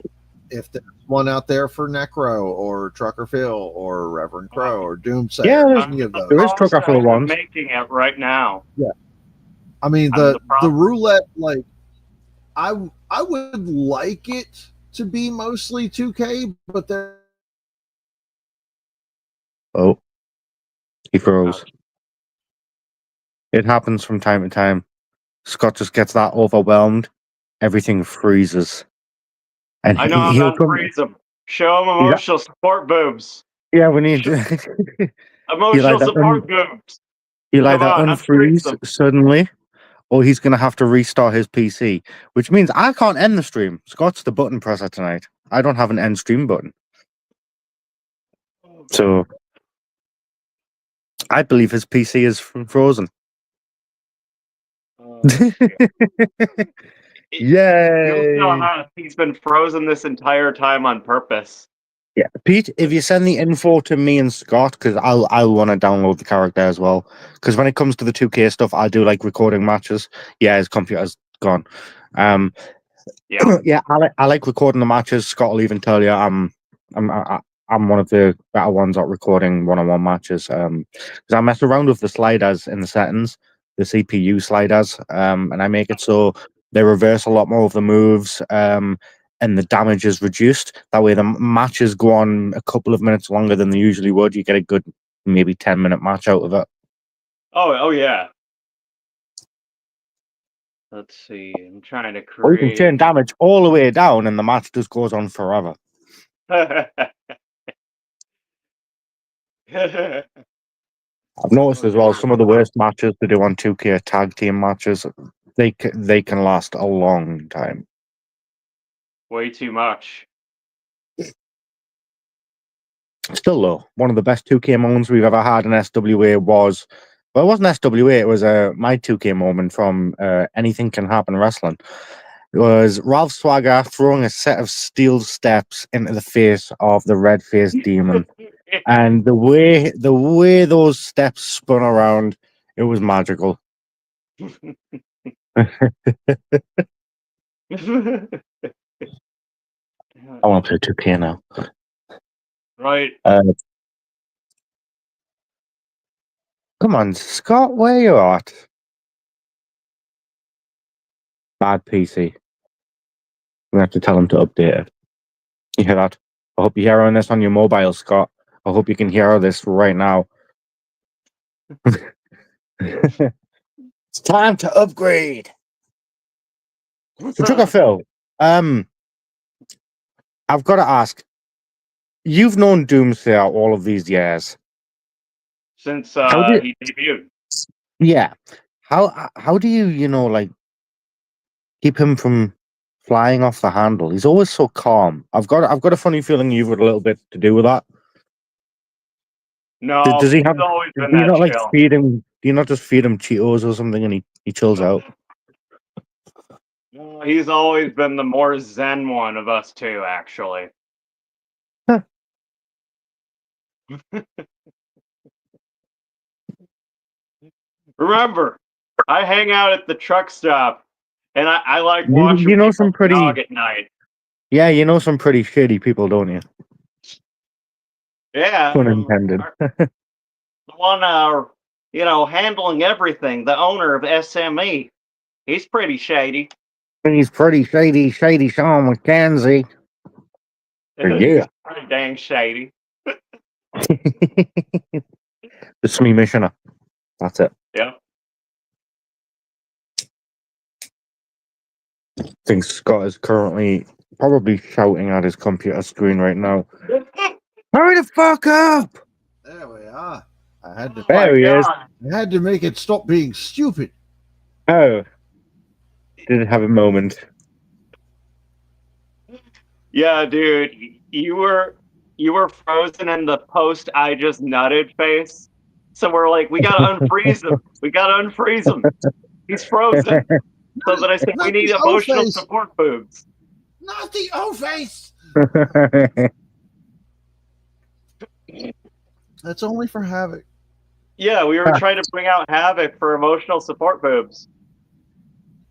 If there's one out there for Necro or Trucker Phil or Reverend Crow or Doomsayer, any of those. There is Trucker Phil one. Making it right now. Yeah. I mean the roulette, I would like it to be mostly 2K, but there. Oh, he froze. It happens from time to time. Scott just gets that overwhelmed. Everything freezes. And I know he'll freeze him. Show him emotional support boobs. Yeah, we need emotional support boobs. He'll either unfreeze suddenly, or he's going to have to restart his PC, which means I can't end the stream. Scott's the button presser tonight. I don't have an end stream button. So I believe his PC is frozen. Yay! He's been frozen this entire time on purpose. Yeah, Pete, if you send the info to me and Scott, because I'll want to download the character as well. Because when it comes to the 2K stuff, I do like recording matches. Yeah, his computer's gone. Yeah, I like recording the matches. Scott will even tell you I'm one of the better ones at recording one-on-one matches. Because I mess around with the sliders in the settings, the CPU sliders, and I make it so they reverse a lot more of the moves, and the damage is reduced. That way the matches go on a couple of minutes longer than they usually would. You get a good maybe 10-minute match out of it. Oh yeah. Let's see. I'm trying to create. Or you can turn damage all the way down and the match just goes on forever. I've noticed as well, some of the worst matches to do on 2K tag team matches, they can last a long time. Way too much. Still though, one of the best 2K moments we've ever had in SWA was, well, it wasn't SWA, it was my 2K moment from Anything Can Happen Wrestling. It was Ralph Swagger throwing a set of steel steps into the face of the red-faced demon. And the way those steps spun around, it was magical. I want to play 2K now. Right. Come on, Scott, where you at? Bad PC. We have to tell him to update it. You hear that? I hope you're hearing this on your mobile, Scott. I hope you can hear this right now. It's time to upgrade. So, Trucker Phil, I've got to ask. You've known Doomsayer all of these years. Since How did- he debuted. Yeah. How do you like keep him from flying off the handle? He's always so calm. I've got a funny feeling you've got a little bit to do with that. No, Does he he's have? always Do been you that not like chill. feed him? Do you not just feed him Cheetos or something and he chills out? No, he's always been the more zen one of us two, actually. Huh. Remember, I hang out at the truck stop, and I like You watching know people some pretty- jog at night. Yeah, you know some pretty shady people, don't you? Yeah, Pun intended. the one handling everything, the owner of SME. He's pretty shady. He's pretty shady, Sean McKenzie. Yeah. Pretty dang shady. The SME missioner. That's it. Yeah. I think Scott is currently probably shouting at his computer screen right now. Hurry the fuck up! There we are. I had to. There he is. I had to make it stop being stupid. Oh. Did have a moment. Yeah, dude, you were frozen in the post I just nutted face. So we're like, we gotta unfreeze him. We gotta unfreeze him. He's frozen. So then I said, we need emotional support boobs. Not the O face. That's only for Havoc. Yeah, we were trying to bring out Havoc for emotional support boobs.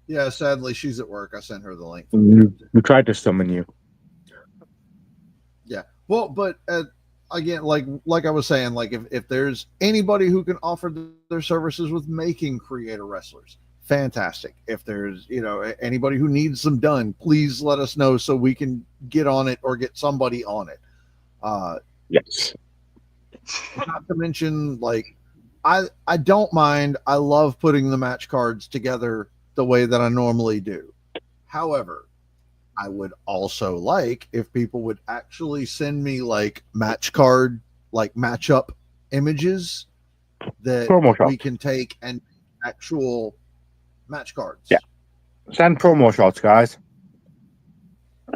Yeah, sadly, she's at work. I sent her the link. We tried to summon you. Yeah. Well, but again, like I was saying, like if there's anybody who can offer their services with making creator wrestlers, fantastic. If there's anybody who needs them done, please let us know so we can get on it or get somebody on it. Yes. Not to mention, like, I don't mind. I love putting the match cards together the way that I normally do. However, I would also like if people would actually send me like match card, like matchup images that Promo we shots. can take and actual match cards. Yeah. Send promo shots, guys.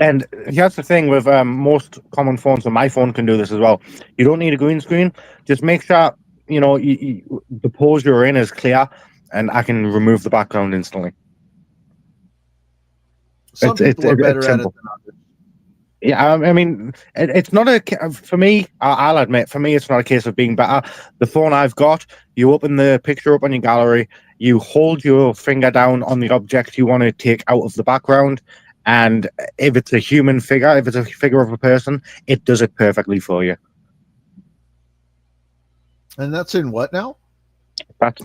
And here's the thing with most common phones, and my phone can do this as well. You don't need a green screen. Just make sure the pose you're in is clear, and I can remove the background instantly. Some people are better at it than others. Yeah, I mean, it's not for me. I'll admit, for me, it's not a case of being better. The phone I've got, you open the picture up on your gallery, you hold your finger down on the object you want to take out of the background, and if it's a human figure, if it's a figure of a person, it does it perfectly for you. And that's in what now? That's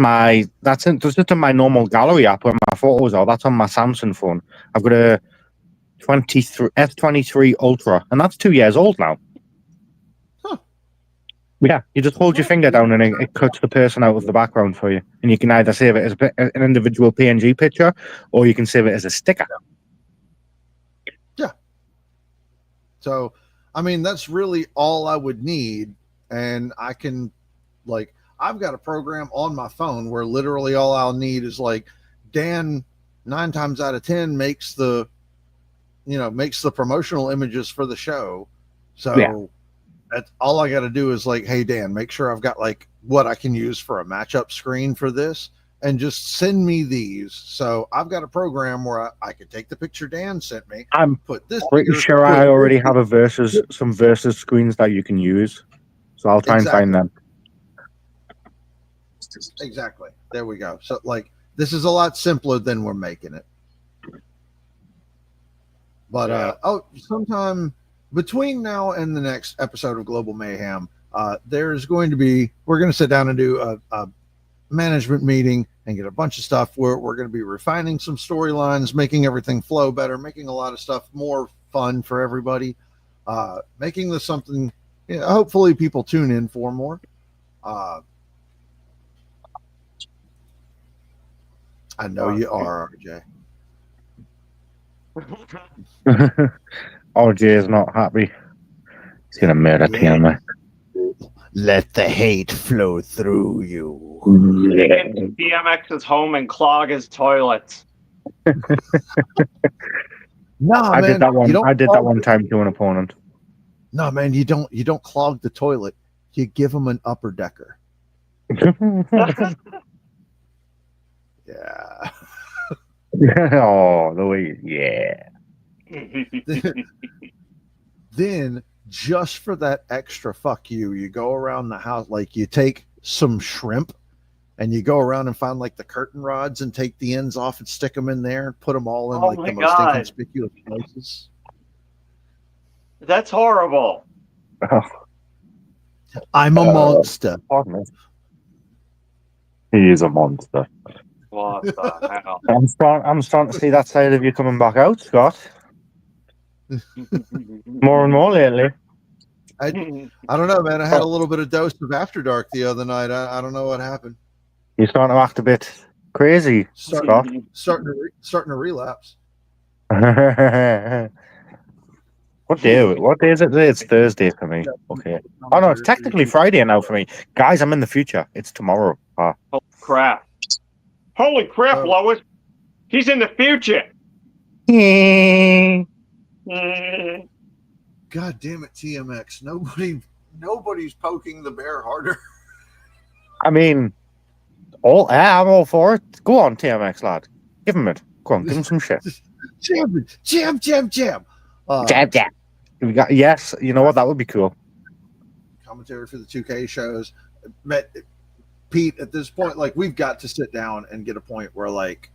just in my normal gallery app where my photos are. That's on my Samsung phone. I've got a S23 Ultra, and that's 2 years old now. Huh. Yeah, you just hold your finger down and it cuts the person out of the background for you. And you can either save it as an individual PNG picture, or you can save it as a sticker. Yeah. So, I mean, that's really all I would need. And I can, like, I've got a program on my phone where literally all I'll need is like Dan 9 times out of 10 makes the promotional images for the show. So that's all I got to do is like, hey Dan, make sure I've got like what I can use for a matchup screen for this, and just send me these. So I've got a program where I could take the picture Dan sent me. I'm put this. pretty sure I already have some versus screens that you can use. So I'll try and find them. Exactly. There we go. So like This is a lot simpler than we're making it. But sometime between now and the next episode of Global Mayhem, we're going to sit down and do a management meeting and get a bunch of stuff. We're going to be refining some storylines, making everything flow better, making a lot of stuff more fun for everybody, making this something hopefully people tune in for more. I know you are, RJ. RJ is not happy. He's gonna murder TMX. Let the hate flow through you. Get into DMX's home and clog his toilets. I did that one time to an opponent. No, man, you don't clog the toilet. You give them an upper decker. Yeah. Oh, the way, yeah. Then, just for that extra fuck you go around the house, like you take some shrimp and you go around and find like the curtain rods and take the ends off and stick them in there and put them all in like the most inconspicuous places. That's horrible. I'm a monster. He is a monster. What the hell? I'm starting to see that side of you coming back out, Scott. More and more lately. I don't know, man. I had a little bit of dose of After Dark the other night. I don't know what happened. You're starting to act a bit crazy, Scott. Starting to relapse. What day is it today? It's Thursday for me. Okay. Oh no, it's technically Friday now for me. Guys, I'm in the future. It's tomorrow. Holy crap. Holy crap, Lois. He's in the future. God damn it, TMX. Nobody's poking the bear harder. I mean, I'm all for it. Go on, TMX lad. Give him it. Go on, give him some shit. Jam. Jab. Yes, you know what? That would be cool. Commentary for the 2K shows. Pete, at this point, like, we've got to sit down and get a point where, like,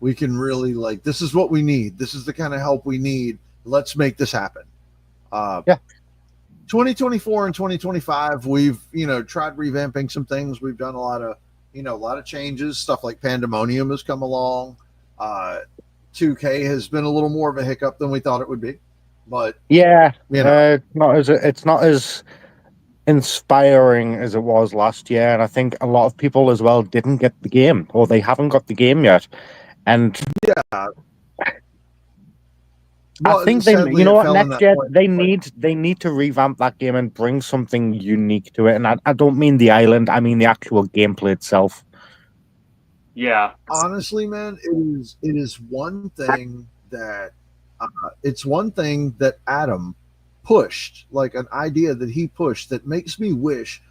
we can really, like, this is what we need. This is the kind of help we need. Let's make this happen. 2024 and 2025, we've, tried revamping some things. We've done a lot of changes. Stuff like Pandemonium has come along. 2K has been a little more of a hiccup than we thought it would be. But it's not as inspiring as it was last year, and I think a lot of people as well didn't get the game, or they haven't got the game yet. And I think next year they need to revamp that game and bring something unique to it. And I don't mean the island, I mean the actual gameplay itself. Yeah, honestly, man, it is one thing that Adam pushed, like an idea that he pushed, that makes me wish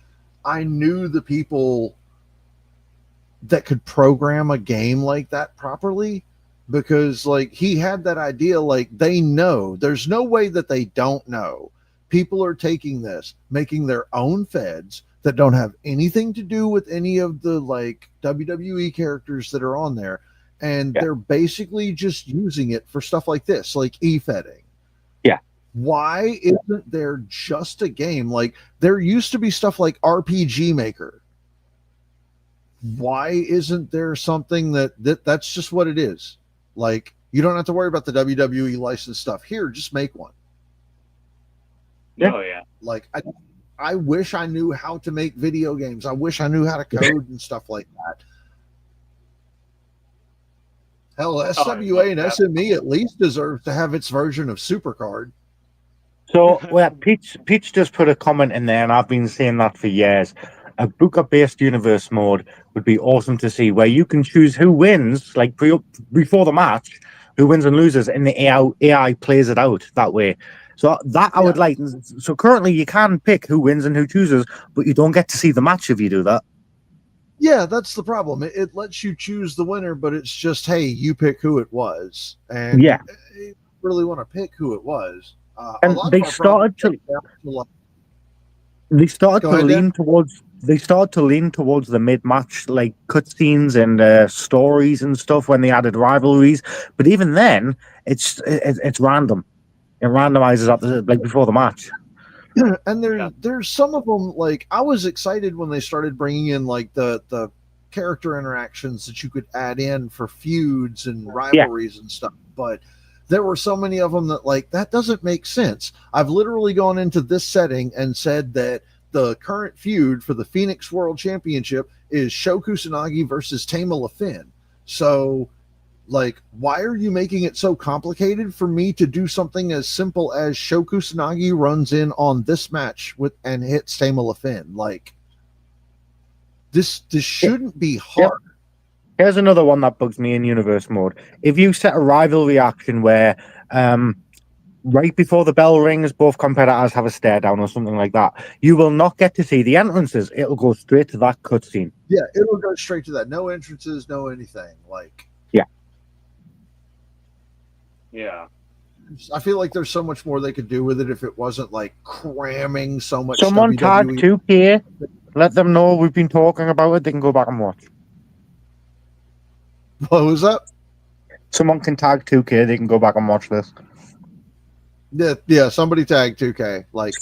I knew the people that could program a game like that properly, because like he had that idea, like they know, there's no way that they don't know. People are taking this, making their own feds that don't have anything to do with any of the like WWE characters that are on there, and they're basically just using it for stuff like this, like e-fedding. Why isn't there just a game? Like, there used to be stuff like RPG Maker. Why isn't there something that's just what it is? Like, you don't have to worry about the WWE license stuff. Here, just make one. Oh, yeah. Like, I wish I knew how to make video games. I wish I knew how to code and stuff like that. Hell, SWA and SME at least deserves to have its version of Supercard. So, Peach just put a comment in there, and I've been saying that for years. A Booker-based universe mode would be awesome to see, where you can choose who wins, like before the match, who wins and loses, and the AI plays it out that way. So that I would like. So currently you can pick who wins and who chooses, but you don't get to see the match if you do that. Yeah, that's the problem. It lets you choose the winner, but it's just, hey, you pick who it was. And you really want to pick who it was. And they started to lean towards they started to lean towards the mid-match like cutscenes and stories and stuff when they added rivalries. But even then, it's random. It randomizes up like before the match. And there's some of them, like, I was excited when they started bringing in like the character interactions that you could add in for feuds and rivalries and stuff, but there were so many of them that, like, that doesn't make sense. I've literally gone into this setting and said that the current feud for the Phoenix World Championship is Sho Kusanagi versus Tamala Finn. So, like, why are you making it so complicated for me to do something as simple as Sho Kusanagi runs in on this match and hits Tamala Finn? Like, this shouldn't be hard. Here's another one that bugs me in universe mode. If you set a rivalry action where right before the bell rings, both competitors have a stare down or something like that, you will not get to see the entrances. It'll go straight to that cutscene. Yeah, it'll go straight to that. No entrances, no anything. Like, Yeah. I feel like there's so much more they could do with it if it wasn't like cramming so much. Someone tag 2K, let them know we've been talking about it. They can go back and watch. What was that? Someone can tag 2K. They can go back and watch this. Yeah. Somebody tag 2K. Like,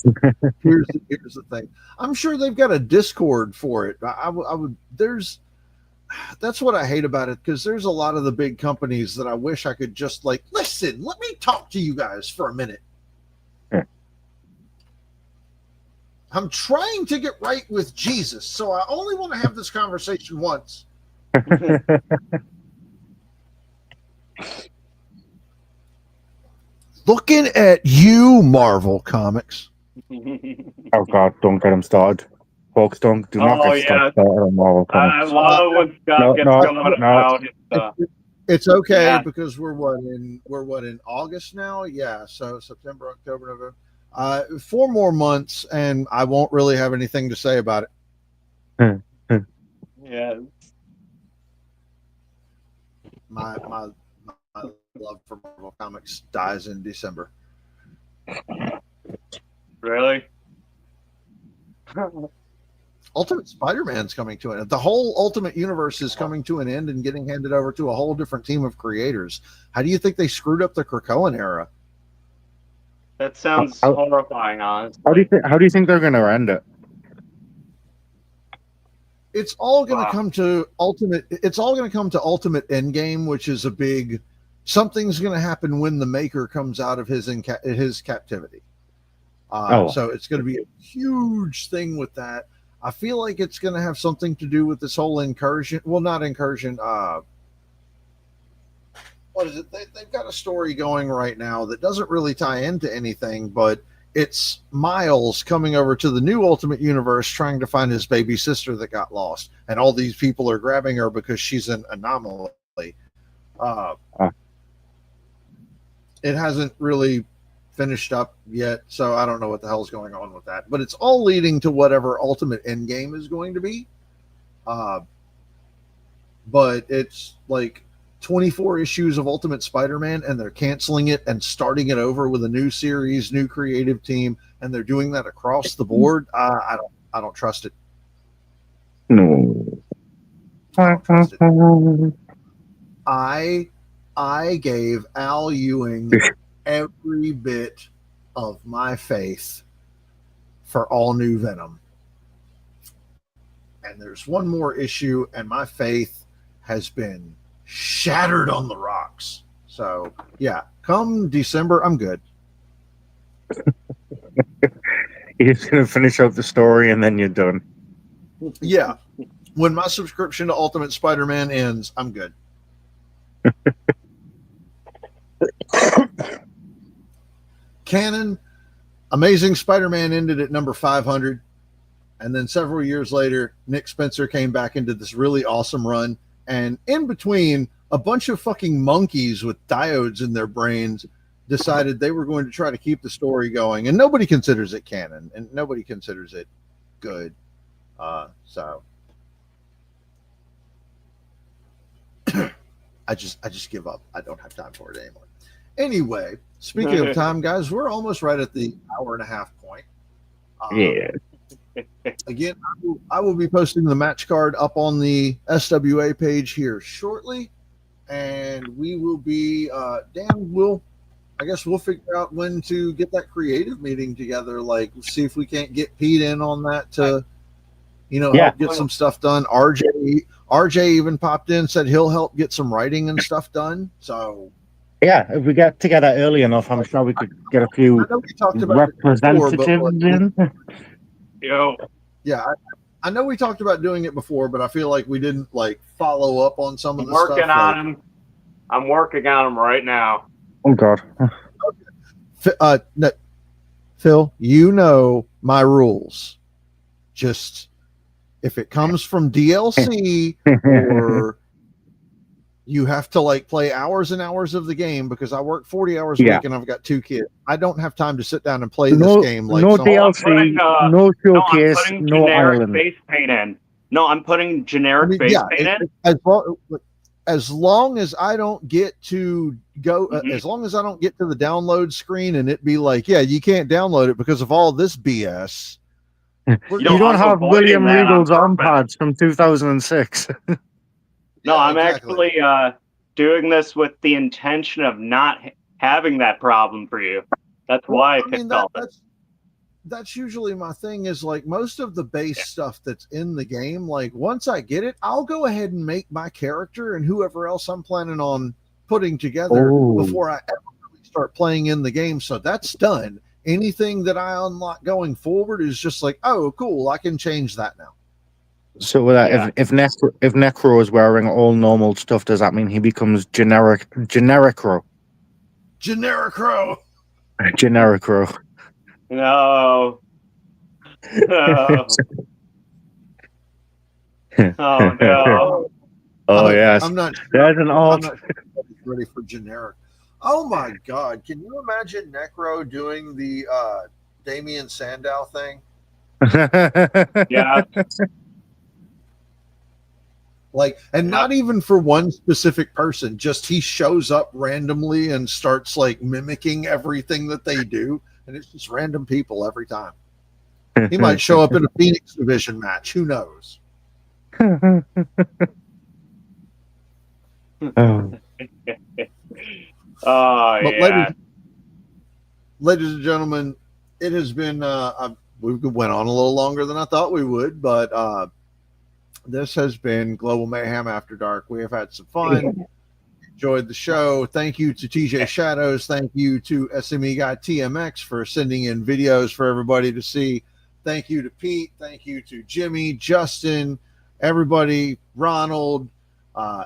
here's the thing. I'm sure they've got a Discord for it. I would. That's what I hate about it, because there's a lot of the big companies that I wish I could just, like, listen, let me talk to you guys for a minute. Yeah. I'm trying to get right with Jesus, so I only want to have this conversation once. Looking at you, Marvel Comics. Oh God, don't get them started. Folks, do not get started on Marvel Comics. I love when Scott gets going about it. It's okay, because we're in August now? Yeah, so September, October, November. 4 more months, and I won't really have anything to say about it. Yeah. My love for Marvel Comics dies in December. Really? Ultimate Spider-Man's coming to an end. The whole Ultimate Universe is coming to an end and getting handed over to a whole different team of creators. How do you think they screwed up the Krakoan era? That sounds horrifying, honestly. How do you think they're going to end it? It's all going to come to Ultimate. It's all going to come to Ultimate Endgame, which is a big. Something's going to happen when the Maker comes out of his captivity. So it's going to be a huge thing with that. I feel like it's going to have something to do with this whole incursion. Well, not incursion. What is it? They've got a story going right now that doesn't really tie into anything, but it's Miles coming over to the new Ultimate Universe trying to find his baby sister that got lost. And all these people are grabbing her because she's an anomaly. It hasn't really finished up yet, so I don't know what the hell's going on with that. But it's all leading to whatever Ultimate Endgame is going to be. But it's like 24 issues of Ultimate Spider-Man, and they're canceling it and starting it over with a new series, new creative team, and they're doing that across the board. I don't trust it. No. I don't trust it. I gave Al Ewing every bit of my faith for all new Venom. And there's one more issue, and my faith has been shattered on the rocks. So, yeah, come December, I'm good. You're just going to finish out the story, and then you're done. Yeah. When my subscription to Ultimate Spider-Man ends, I'm good. Canon, Amazing Spider-Man ended at number 500, and then several years later, Nick Spencer came back into this really awesome run, and in between, a bunch of fucking monkeys with diodes in their brains decided they were going to try to keep the story going, and nobody considers it canon, and nobody considers it good. So I just give up. I don't have time for it anymore. Anyway, speaking of time, guys, we're almost right at the hour and a half point. Yeah. Again, I will be posting the match card up on the SWA page here shortly, and we will be I guess we'll figure out when to get that creative meeting together. Like, see if we can't get Pete in on that to, help get some stuff done. RJ even popped in, said he'll help get some writing and stuff done. So yeah, if we get together early enough, I'm sure we could get a few I know we talked about it representatives before, in. Yo, yeah, I know we talked about doing it before, but I feel like we didn't follow up on some of the stuff. working on him. I'm working on him right now. Oh God. No, Phil, you know my rules. Just if it comes from DLC or you have to play hours and hours of the game, because I work 40 hours a week and I've got 2 kids. I don't have time to sit down and play this game. No DLC, no showcase, no island. Face paint in. No, I'm putting generic face paint in. As long as I don't get to go, as long as I don't get to the download screen and it be like, yeah, you can't download it because of all this BS. You don't have William Regal's arm pads from 2006. No, I'm actually doing this with the intention of not having that problem for you. That's why I picked all this. That's usually my thing, is most of the base stuff that's in the game, once I get it, I'll go ahead and make my character and whoever else I'm planning on putting together before I ever really start playing in the game. So that's done. Anything that I unlock going forward is just oh, cool, I can change that now. So if Necro is wearing all normal stuff, does that mean he becomes generic Ro? Generic Ro. Generic Ro. No. No. Oh no. Oh yes. I'm not. There's an I'm not ready for generic. Oh my God! Can you imagine Necro doing the Damien Sandow thing? Yeah. And not even for one specific person. Just he shows up randomly and starts mimicking everything that they do. And it's just random people every time. He might show up in a Phoenix Division match. Who knows? Ladies and gentlemen, it has been, we went on a little longer than I thought we would, but this has been Global Mayhem After Dark. We have had some fun. Enjoyed the show. Thank you to TJ Shadows. Thank you to SME Guy TMX for sending in videos for everybody to see. Thank you to Pete. Thank you to Jimmy, Justin, everybody, Ronald,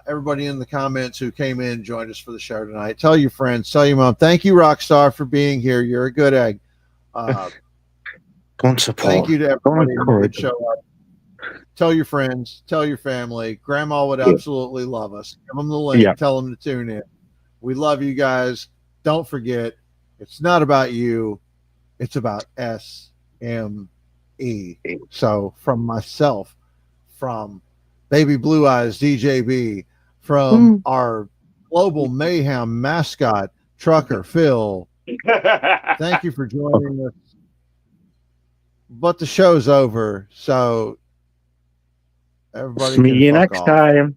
everybody in the comments who came in and joined us for the show tonight. Tell your friends, tell your mom. Thank you, Rockstar, for being here. You're a good egg. Don't support. Thank you to everybody who did show up. Tell your friends, tell your family. Grandma would absolutely love us. Give them the link. Tell them to tune in. We love you guys. Don't forget, it's not about you. It's about SME. So from myself, from Baby Blue Eyes, DJB, from our Global Mayhem mascot, Trucker Phil, thank you for joining us. But the show's over, so everybody see you next time.